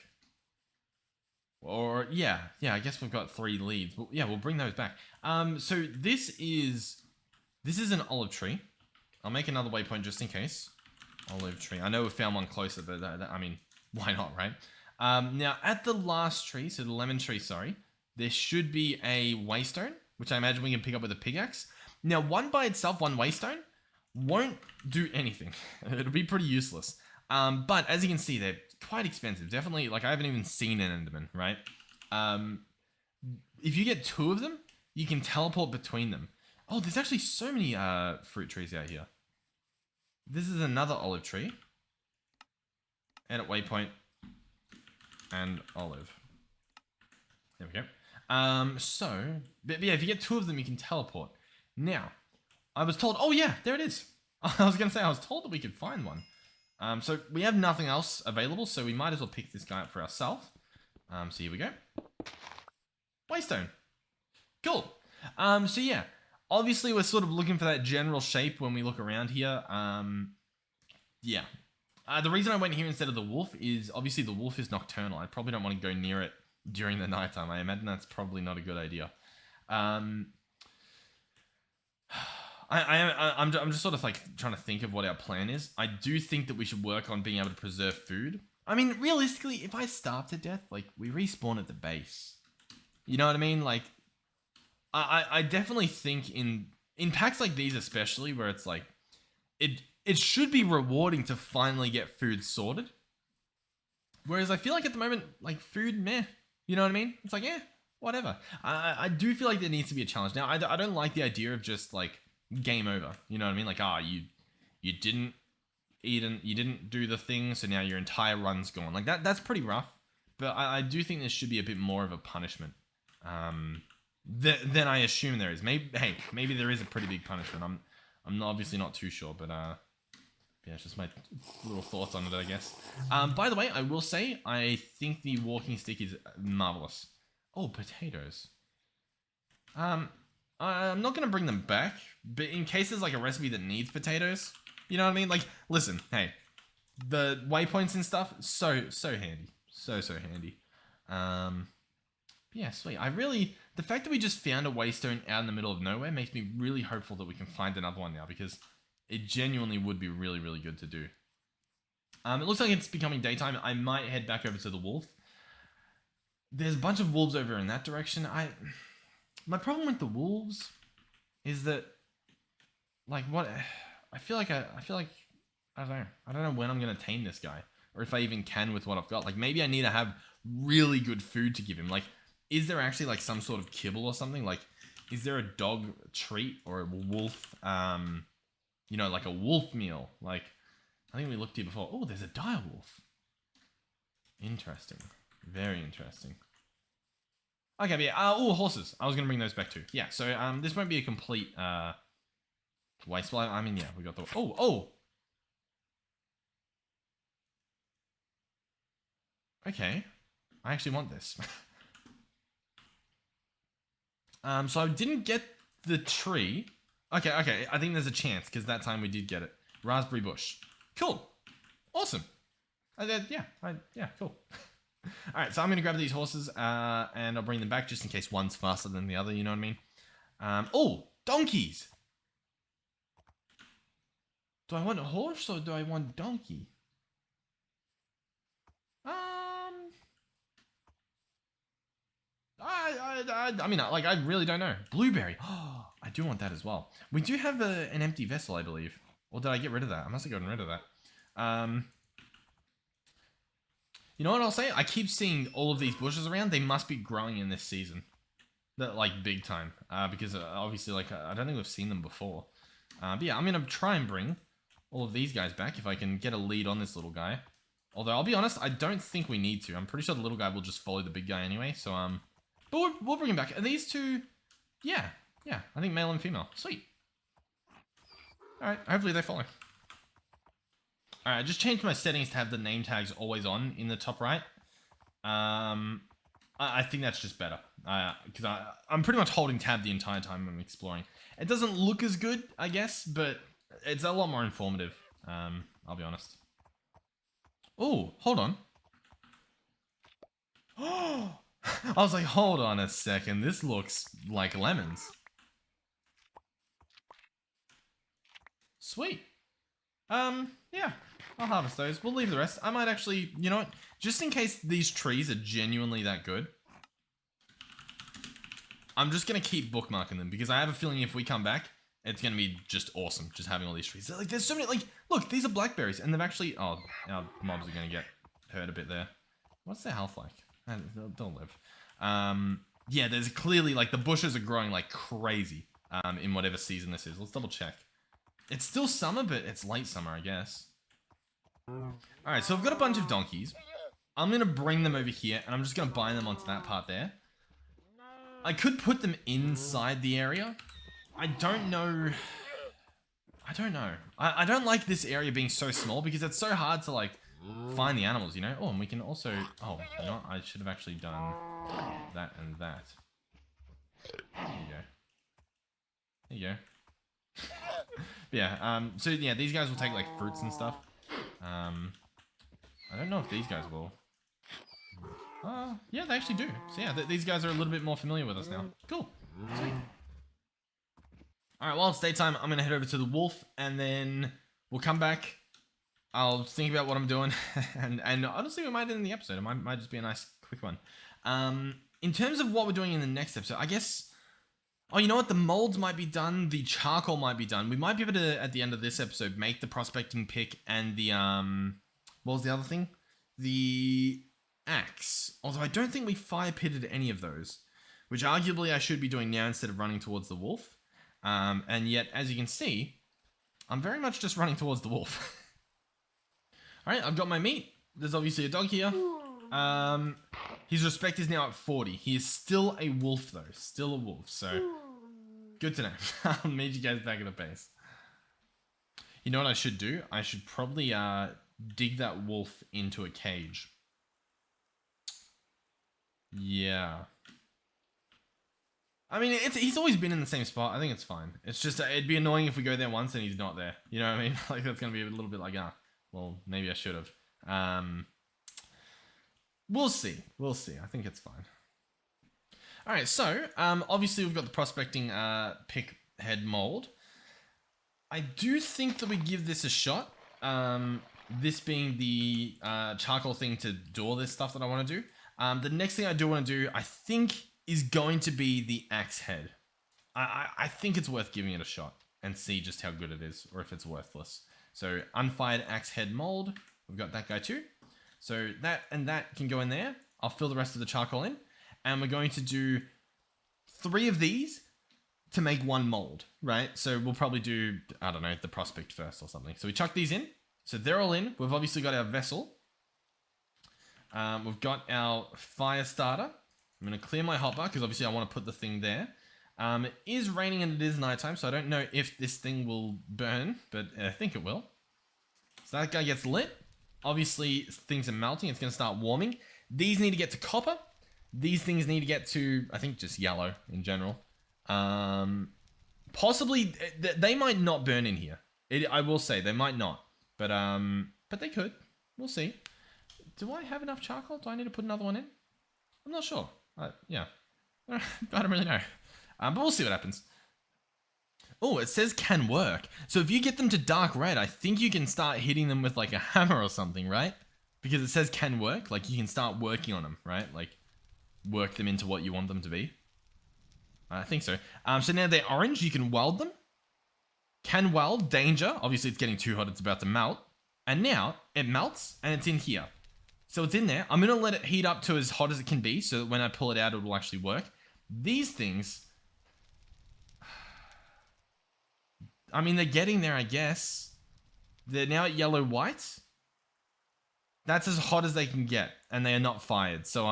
S1: Or yeah, I guess we've got 3 leads. But yeah, we'll bring those back. So this is an olive tree. I'll make another waypoint just in case. Olive tree. I know we found one closer, but I mean, why not, right? Now at the last tree, so the lemon tree, sorry, there should be a waystone, which I imagine we can pick up with a pickaxe. Now, one by itself, one waystone, won't do anything. It'll be pretty useless. But as you can see, they're quite expensive. Definitely, like, I haven't even seen an Enderman, right? If you get 2 of them, you can teleport between them. Oh, there's actually so many fruit trees out here. This is another olive tree. Edit waypoint. And olive. There we go. But yeah, if you get 2 of them, you can teleport. Now, I was told... Oh, yeah, there it is. I was going to say, I was told that we could find one. So we have nothing else available, so we might as well pick this guy up for ourselves. So here we go. Waystone. Cool. So yeah, obviously we're sort of looking for that general shape when we look around here. Yeah. The reason I went here instead of the wolf is, obviously the wolf is nocturnal. I probably don't want to go near it during the nighttime. I imagine that's probably not a good idea. I'm just sort of like trying to think of what our plan is. I do think that we should work on being able to preserve food. I mean, realistically, if I starve to death, like, we respawn at the base. You know what I mean? Like, I definitely think in packs like these especially, where it's like, it should be rewarding to finally get food sorted. Whereas I feel like at the moment, like, food, meh. You know what I mean? It's like, whatever. I do feel like there needs to be a challenge. Now, I don't like the idea of just, like, game over. You know what I mean? Like, you didn't eat and you didn't do the thing, so now your entire run's gone. Like, that's pretty rough. But I do think there should be a bit more of a punishment. Than I assume there is. Maybe there is a pretty big punishment. I'm obviously not too sure, but Yeah, it's just my little thoughts on it, I guess. By the way, I will say, I think the walking stick is marvelous. Oh, potatoes. I'm not going to bring them back, but in case there's like a recipe that needs potatoes, you know what I mean? Like, listen, hey, the waypoints and stuff, so handy. So handy. Yeah, sweet. The fact that we just found a waystone out in the middle of nowhere makes me really hopeful that we can find another one now, because it genuinely would be really, really good to do. It looks like it's becoming daytime. I might head back over to the wolf. There's a bunch of wolves over in that direction. My problem with the wolves is that, like, what I feel like I don't know. I don't know when I'm gonna tame this guy, or if I even can with what I've got. Like, maybe I need to have really good food to give him. Like, is there actually like some sort of kibble or something? Like, is there a dog treat or a wolf, you know, like a wolf meal? Like, I think we looked here before. Oh, there's a dire wolf. Interesting. Very interesting. Okay, but yeah. Oh, horses. I was gonna bring those back too. Yeah. So this won't be a complete waste. Well, I mean, yeah, we got the. Oh. Okay. I actually want this. So I didn't get the tree. Okay. I think there's a chance because that time we did get it. Raspberry bush. Cool. Awesome. Yeah, cool. All right, so I'm going to grab these horses and I'll bring them back just in case one's faster than the other, you know what I mean? Oh, donkeys. Do I want a horse or do I want donkey? I mean, like, I really don't know. Blueberry. Oh, I do want that as well. We do have an empty vessel, I believe. Or did I get rid of that? I must have gotten rid of that. You know what I'll say? I keep seeing all of these bushes around. They must be growing in this season. That, like, big time. Because obviously, like, I don't think we've seen them before. But yeah, I'm going to try and bring all of these guys back if I can get a lead on this little guy. Although, I'll be honest, I don't think we need to. I'm pretty sure the little guy will just follow the big guy anyway. So, but we'll bring him back. Are these two? Yeah. I think male and female. Sweet. Alright, hopefully they follow. Alright, I just changed my settings to have the name tags always on in the top right. I think that's just better. Because I'm pretty much holding tab the entire time I'm exploring. It doesn't look as good, I guess, but it's a lot more informative. I'll be honest. Oh, hold on. Oh, I was like, hold on a second. This looks like lemons. Sweet. Yeah. I'll harvest those. We'll leave the rest. I might actually, you know what? Just in case these trees are genuinely that good, I'm just going to keep bookmarking them because I have a feeling if we come back, it's going to be just awesome just having all these trees. Like, there's so many, like, look, these are blackberries and they've actually, oh, our mobs are going to get hurt a bit there. What's their health like? They'll live. Yeah, there's clearly, like, the bushes are growing like crazy in whatever season this is. Let's double check. It's still summer, but it's late summer, I guess. Alright, so I've got a bunch of donkeys. I'm going to bring them over here, and I'm just going to bind them onto that part there. I could put them inside the area. I don't know. I don't like this area being so small, because it's so hard to, like, find the animals, you know? Oh, and we can also... Oh, you know what? I should have actually done that and that. There you go. There you go. Yeah, so yeah, these guys will take, like, fruits and stuff. I don't know if these guys will. Yeah, they actually do. So yeah, these guys are a little bit more familiar with us now. Cool. Sweet. Alright, well, it's daytime. I'm going to head over to the wolf, and then we'll come back. I'll think about what I'm doing, and honestly, we might end the episode. It might just be a nice, quick one. In terms of what we're doing in the next episode, I guess... Oh, you know what? The molds might be done. The charcoal might be done. We might be able to, at the end of this episode, make the prospecting pick and the, what was the other thing? The axe. Although I don't think we fire pitted any of those, which arguably I should be doing now instead of running towards the wolf. And yet, as you can see, I'm very much just running towards the wolf. Alright, I've got my meat. There's obviously a dog here. His respect is now at 40. He is still a wolf, though. Still a wolf, so... Good to know. I'll meet you guys back at the base. You know what I should do? I should probably dig that wolf into a cage. Yeah. I mean, he's always been in the same spot. I think it's fine. It's just, it'd be annoying if we go there once and he's not there. You know what I mean? Like, that's going to be a little bit like, well, maybe I should have. We'll see. We'll see. I think it's fine. All right, so obviously we've got the prospecting pick head mold. I do think that we give this a shot. This being the charcoal thing to do all this stuff that I want to do. The next thing I do want to do, I think, is going to be the axe head. I think it's worth giving it a shot and see just how good it is, or if it's worthless. So unfired axe head mold, we've got that guy too. So that and that can go in there. I'll fill the rest of the charcoal in, and we're going to do 3 of these to make 1 mold, right? So we'll probably do, I don't know, the prospect first or something. So we chuck these in. So they're all in. We've obviously got our vessel. We've got our fire starter. I'm going to clear my hotbar because obviously I want to put the thing there. It is raining and it is nighttime, so I don't know if this thing will burn, but I think it will. So that guy gets lit. Obviously, things are melting. It's going to start warming. These need to get to copper. These things need to get to, I think, just yellow in general. Possibly, they might not burn in here. I will say, they might not. But they could. We'll see. Do I have enough charcoal? Do I need to put another one in? I'm not sure. Yeah. I don't really know. But we'll see what happens. Oh, it says can work. So if you get them to dark red, I think you can start hitting them with like a hammer or something, right? Because it says can work. Like you can start working on them, right? Like work them into what you want them to be. I think so. So now they're orange. You can weld them. Can weld, danger. Obviously it's getting too hot. It's about to melt. And now it melts and it's in here. So it's in there. I'm going to let it heat up to as hot as it can be so that when I pull it out, it will actually work. These things, I mean, they're getting there, I guess. They're now at yellow-white. That's as hot as they can get, and they are not fired. So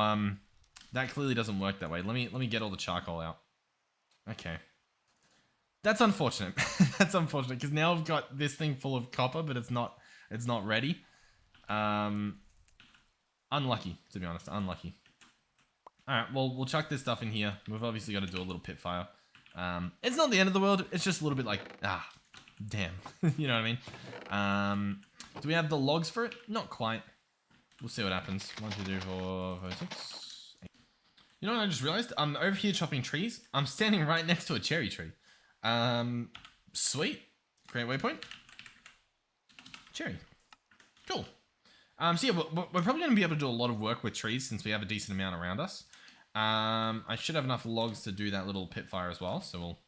S1: that clearly doesn't work that way. Let me get all the charcoal out. Okay. That's unfortunate. That's unfortunate because now I've got this thing full of copper, but it's not ready. Unlucky, to be honest. Unlucky. Alright, well, we'll chuck this stuff in here. We've obviously got to do a little pit fire. It's not the end of the world. It's just a little bit like, damn. You know what I mean? Do we have the logs for it? Not quite. We'll see what happens. 1, 2, 3, 4, 5, 6, 8. You know what I just realized? I'm over here chopping trees. I'm standing right next to a cherry tree. Sweet. Great waypoint. Cherry. Cool. So yeah, we're probably going to be able to do a lot of work with trees since we have a decent amount around us. I should have enough logs to do that little pit fire as well. So we'll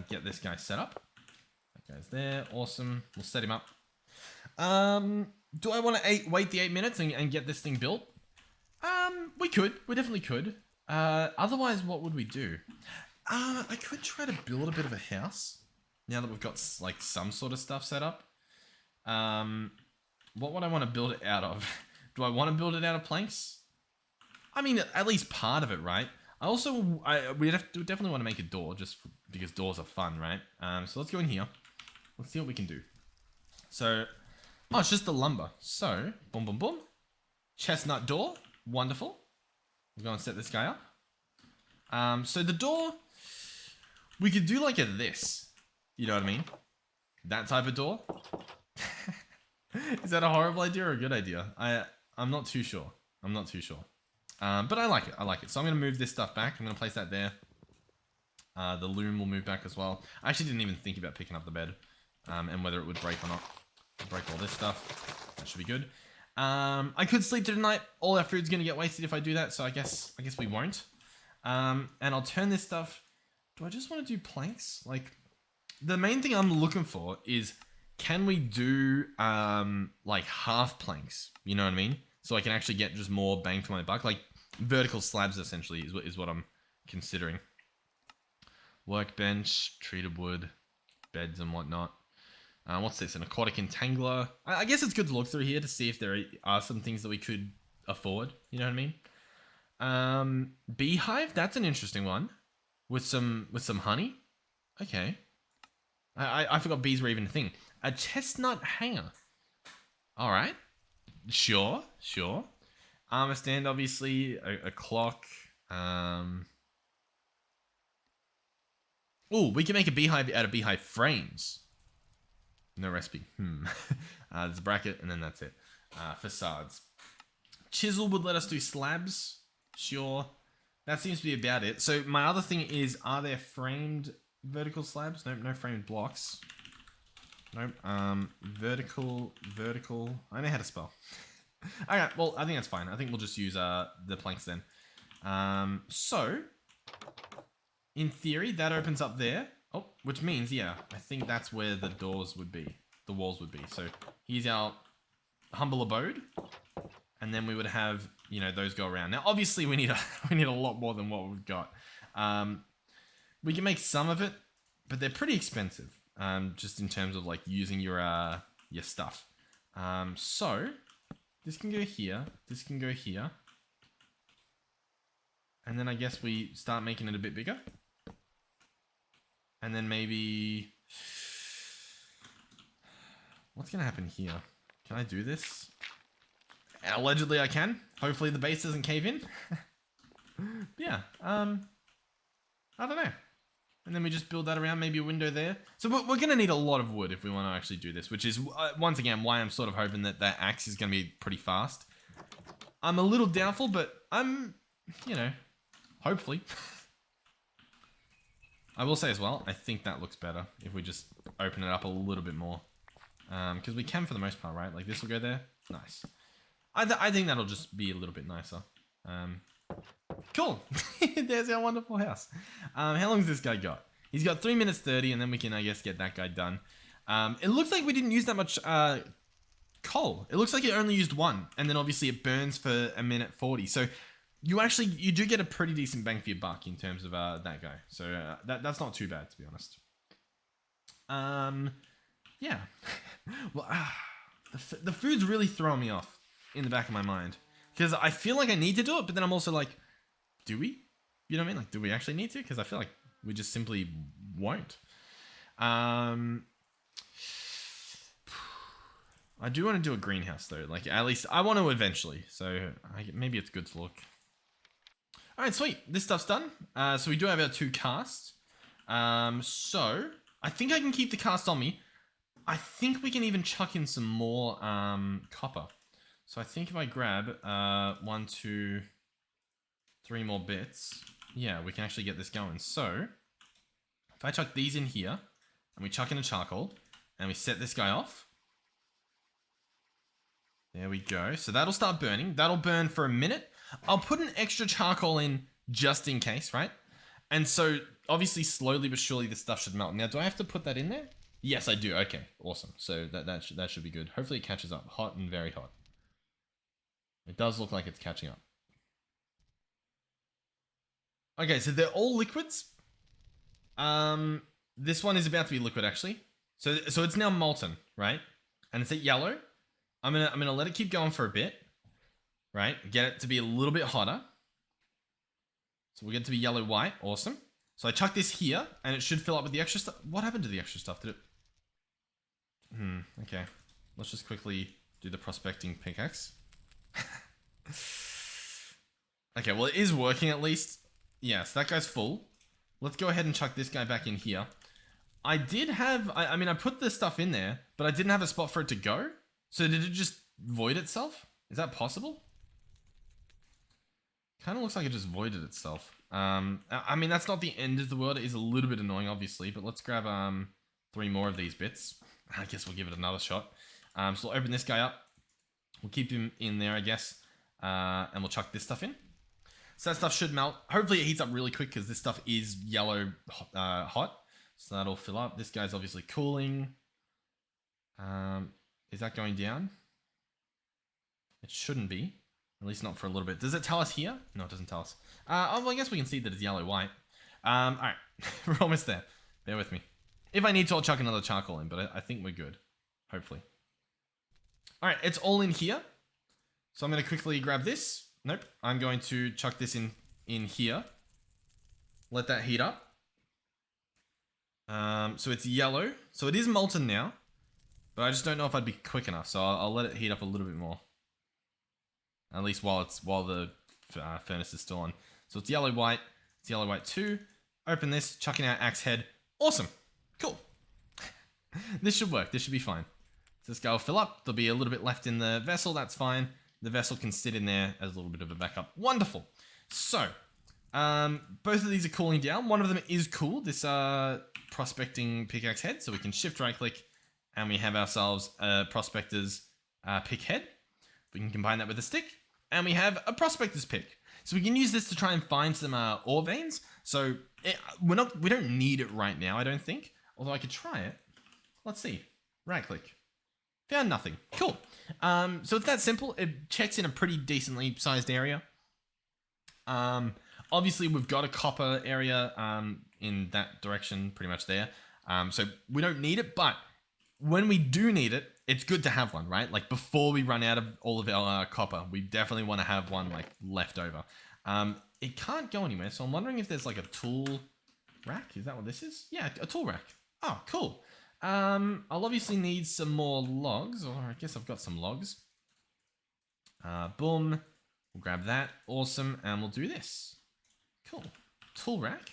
S1: get this guy set up. That guy's there. Awesome. We'll set him up. Do I want to wait the 8 minutes and get this thing built? We could. We definitely could. Otherwise, what would we do? I could try to build a bit of a house now that we've got like some sort of stuff set up. What would I want to build it out of? Do I want to build it out of planks? I mean, at least part of it, right? We definitely want to make a door just because doors are fun, right? So let's go in here. Let's see what we can do. So, it's just the lumber. So, boom, boom, boom. Chestnut door. Wonderful. We're going to set this guy up. So the door, we could do like this. You know what I mean? That type of door. Is that a horrible idea or a good idea? I'm not too sure. I'm not too sure. But I like it. I like it. So I'm going to move this stuff back. I'm going to place that there. The loom will move back as well. I actually didn't even think about picking up the bed. And whether it would break or not. Break all this stuff. That should be good. I could sleep through the night. All our food's going to get wasted if I do that. So I guess we won't. And I'll turn this stuff. Do I just want to do planks? Like, the main thing I'm looking for is, can we do like half planks? You know what I mean? So I can actually get just more bang for my buck. Like vertical slabs essentially is what I'm considering. Workbench, treated wood, beds and whatnot. What's this? An aquatic entangler. I guess it's good to look through here to see if there are some things that we could afford. You know what I mean? Beehive. That's an interesting one. With some honey. Okay. I forgot bees were even a thing. A chestnut hanger. All right. Sure. Armor stand, obviously. A clock. Oh, we can make a beehive out of beehive frames. No recipe. There's a bracket, and then that's it. Facades. Chisel would let us do slabs. Sure. That seems to be about it. So my other thing is, are there framed vertical slabs? Nope, no framed blocks. Nope. Vertical. I know how to spell. Okay, well, I think that's fine. I think we'll just use the planks then. So, in theory, that opens up there. Oh, which means, yeah, I think that's where the doors would be. The walls would be. So, here's our humble abode. And then we would have, you know, those go around. Now, obviously, we need a lot more than what we've got. We can make some of it, but they're pretty expensive. Just in terms of, like, using your stuff. So, this can go here. This can go here. And then I guess we start making it a bit bigger. And then maybe... What's going to happen here? Can I do this? Allegedly I can. Hopefully the base doesn't cave in. Yeah. I don't know. And then we just build that around, maybe a window there. So we're going to need a lot of wood if we want to actually do this, which is, once again, why I'm sort of hoping that that axe is going to be pretty fast. I'm a little doubtful, but I'm, you know, hopefully. I will say as well, I think that looks better if we just open it up a little bit more. Because we can for the most part, right? Like this will go there. Nice. I think that'll just be a little bit nicer. Cool. There's our wonderful house. How long has this guy got? He's got 3 minutes 30, and then we can, I guess, get that guy done. It looks like we didn't use that much coal. It looks like it only used 1, and then obviously it burns for 1 minute 40. So you do get a pretty decent bang for your buck in terms of that guy. So that's not too bad, to be honest. Yeah. Well, the food's really throwing me off in the back of my mind. Because I feel like I need to do it, but then I'm also like, do we? You know what I mean? Like, do we actually need to? Because I feel like we just simply won't. I do want to do a greenhouse, though. Like, at least I want to eventually. So, maybe it's good to look. Alright, sweet. This stuff's done. So, we do have our 2 casts. So, I think I can keep the cast on me. I think we can even chuck in some more copper. So I think if I grab 1, 2, 3 more bits, yeah, we can actually get this going. So if I chuck these in here, and we chuck in a charcoal, and we set this guy off. There we go. So that'll start burning. That'll burn for 1 minute. I'll put an extra charcoal in just in case, right? And so obviously slowly but surely this stuff should melt. Now, do I have to put that in there? Yes, I do. Okay, awesome. So that should be good. Hopefully it catches up. Hot and very hot. It does look like it's catching up. Okay, so they're all liquids. This one is about to be liquid, actually. So it's now molten, right? And it's at yellow. I'm gonna let it keep going for a bit, right? Get it to be a little bit hotter. So we'll get it to be yellow white. Awesome. So I chuck this here, and it should fill up with the extra stuff. What happened to the extra stuff? Did it? Okay. Let's just quickly do the prospecting pickaxe. Okay, well, it is working at least. Yeah, so that guy's full. Let's go ahead and chuck this guy back in here. I did have... I mean, I put this stuff in there, but I didn't have a spot for it to go. So did it just void itself? Is that possible? Kind of looks like it just voided itself. I mean, that's not the end of the world. It is a little bit annoying, obviously, but let's grab 3 more of these bits. I guess we'll give it another shot. So we'll open this guy up. We'll keep him in there, I guess. And we'll chuck this stuff in. So that stuff should melt. Hopefully it heats up really quick because this stuff is yellow hot. So that'll fill up. This guy's obviously cooling. Is that going down? It shouldn't be. At least not for a little bit. Does it tell us here? No, it doesn't tell us. Oh, well, I guess we can see that it's yellow-white. Alright. We're almost there. Bear with me. If I need to, I'll chuck another charcoal in, but I think we're good. Hopefully. Alright, it's all in here. So I'm going to quickly grab this. Nope. I'm going to chuck this in here. Let that heat up. So it's yellow. So it is molten now. But I just don't know if I'd be quick enough, so I'll let it heat up a little bit more. At least while the furnace is still on. So it's yellow white. It's yellow white 2. Open this, chucking out axe head. Awesome. Cool. This should work. This should be fine. So this guy will fill up. There'll be a little bit left in the vessel. That's fine. The vessel can sit in there as a little bit of a backup. Wonderful. So, both of these are cooling down. One of them is cool. This prospecting pickaxe head. So we can shift right click and we have ourselves a prospector's pick head. We can combine that with a stick and we have a prospector's pick. So we can use this to try and find some ore veins. So we don't need it right now, I don't think. Although I could try it. Let's see. Right click. Found nothing. Cool. So it's that simple. It checks in a pretty decently sized area. Obviously we've got a copper area in that direction, pretty much there. So we don't need it, but when we do need it, it's good to have one, right? Like before we run out of all of our copper, we definitely want to have one like left over. It can't go anywhere, so I'm wondering if there's like a tool rack. Is that what this is? Yeah, a tool rack. Oh, cool. I'll obviously need some more logs, or I guess I've got some logs. Boom. We'll grab that. Awesome. And we'll do this. Cool. Tool rack.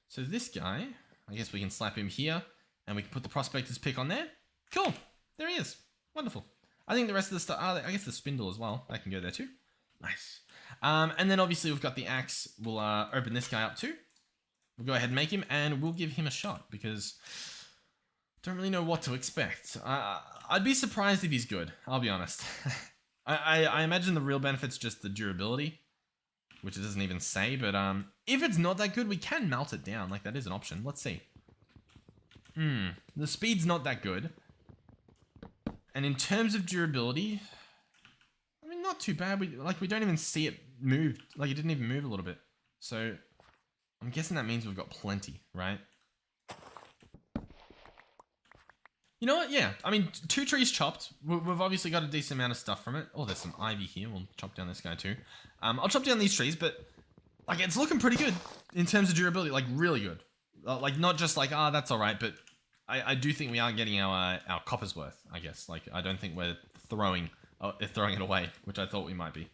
S1: So this guy, I guess we can slap him here, and we can put the prospector's pick on there. Cool. There he is. Wonderful. I think the rest of the stuff, I guess the spindle as well. That can go there too. Nice. And then obviously we've got the axe. We'll open this guy up too. We'll go ahead and make him, and we'll give him a shot because don't really know what to expect. I'd be surprised if he's good, I'll be honest. I imagine the real benefit's just the durability, which it doesn't even say, but if it's not that good, we can melt it down. Like, that is an option. Let's see. The speed's not that good. And in terms of durability, I mean, not too bad. We don't even see it move. Like, it didn't even move a little bit. So, I'm guessing that means we've got plenty, right? You know what? Yeah. I mean, 2 trees chopped. We've obviously got a decent amount of stuff from it. Oh, there's some ivy here. We'll chop down this guy too. I'll chop down these trees, but like, it's looking pretty good in terms of durability. Like, really good. Like, not just like, that's all right, but I do think we are getting our copper's worth, I guess. Like, I don't think we're throwing it away, which I thought we might be.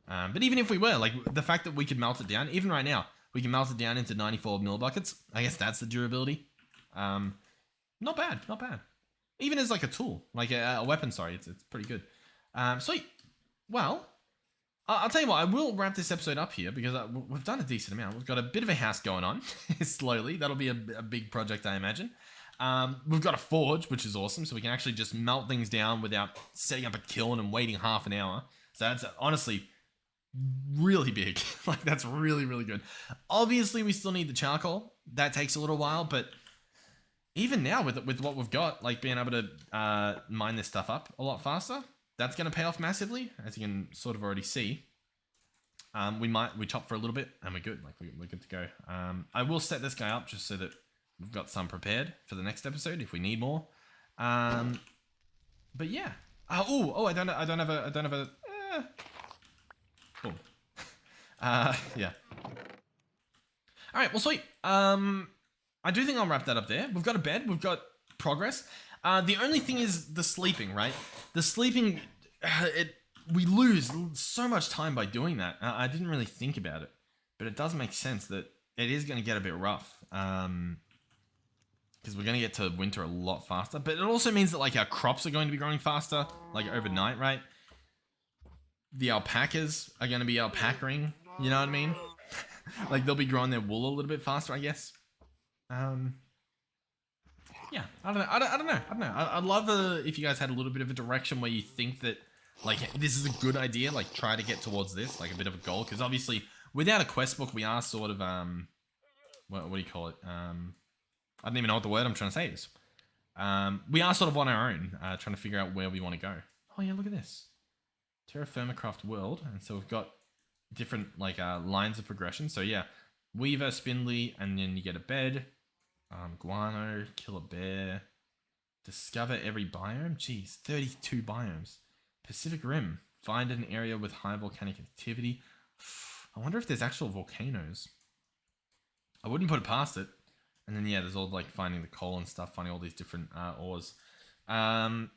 S1: But even if we were, like, the fact that we could melt it down, even right now, we can melt it down into 94 millibuckets. I guess that's the durability. Not bad, not bad. Even as like a tool, like a weapon, sorry, it's pretty good. Sweet. Well, I'll tell you what, I will wrap this episode up here because we've done a decent amount. We've got a bit of a house going on, slowly. That'll be a big project, I imagine. We've got a forge, which is awesome, so we can actually just melt things down without setting up a kiln and waiting half an hour. So that's honestly really big. Like, that's really, really good. Obviously, we still need the charcoal. That takes a little while, but even now with what we've got, like being able to mine this stuff up a lot faster, that's going to pay off massively, as you can sort of already see. We chop for a little bit and we're good. Like, we're good to go. I will set this guy up just so that we've got some prepared for the next episode if we need more. But yeah. I don't have a. Boom. Yeah. All right. Well, sweet. I do think I'll wrap that up there. We've got a bed. We've got progress. The only thing is the sleeping, right? The sleeping, we lose so much time by doing that. I didn't really think about it, but it does make sense that it is going to get a bit rough. Because we're going to get to winter a lot faster. But it also means that, like, our crops are going to be growing faster, like, overnight, right? The alpacas are going to be alpacaing, you know what I mean? Like, they'll be growing their wool a little bit faster, I guess. Yeah, I don't know. I'd love if you guys had a little bit of a direction where you think that, like, this is a good idea. Like, try to get towards this, like a bit of a goal. Because obviously, without a quest book, we are sort of what do you call it? I don't even know what the word I'm trying to say is. We are sort of on our own, trying to figure out where we want to go. Oh yeah, look at this, Terra Firma Craft World, and so we've got different like lines of progression. So yeah, Weaver, Spindly, and then you get a bed. Guano, kill a bear, discover every biome. Jeez, 32 biomes. Pacific Rim, find an area with high volcanic activity. I wonder if there's actual volcanoes. I wouldn't put it past it. And then yeah, there's all like finding the coal and stuff, finding all these different ores. Find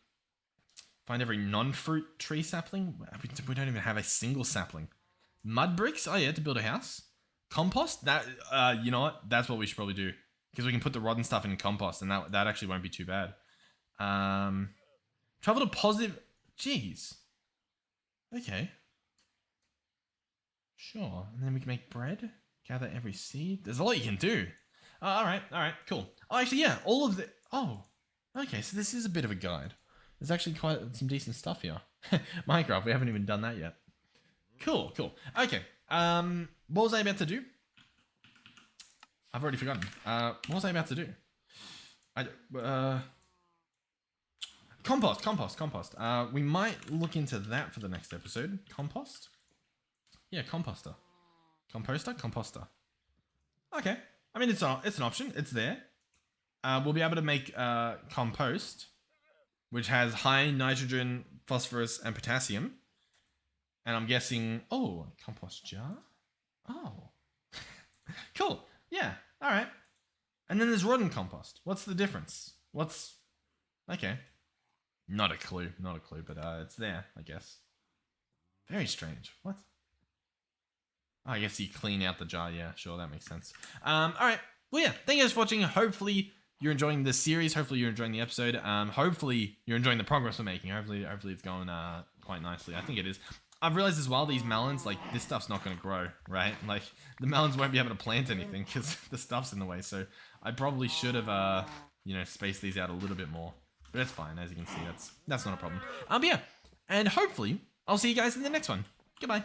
S1: every non-fruit tree sapling. We don't even have a single sapling. Mud bricks. Oh yeah, to build a house. Compost. That you know what? That's what we should probably do, because we can put the rotten stuff in compost, and that actually won't be too bad. Travel to positive. Jeez. Okay. Sure. And then we can make bread. Gather every seed. There's a lot you can do. All right. Cool. Oh, actually, yeah. All of the. Oh. Okay. So this is a bit of a guide. There's actually quite some decent stuff here. Minecraft. We haven't even done that yet. Cool. Okay. What was I about to do? I've already forgotten. What was I about to do? Compost. We might look into that for the next episode. Compost? Yeah, composter. Composter. Okay. I mean, it's an option. It's there. We'll be able to make compost, which has high nitrogen, phosphorus, and potassium. And I'm guessing... Oh, compost jar? Oh. Cool. Yeah. All right. And then there's rotten compost. What's the difference? Okay. Not a clue, but it's there, I guess. Very strange. What? Oh, I guess you clean out the jar. Yeah, sure, that makes sense. All right. Well, yeah, thank you guys for watching. Hopefully you're enjoying this series. Hopefully you're enjoying the episode. Hopefully you're enjoying the progress we're making. Hopefully it's going quite nicely. I think it is. I've realized as well, these melons, like, this stuff's not going to grow, right? Like, the melons won't be able to plant anything because the stuff's in the way. So I probably should have, spaced these out a little bit more. But it's fine. As you can see, that's not a problem. But yeah, and hopefully I'll see you guys in the next one. Goodbye.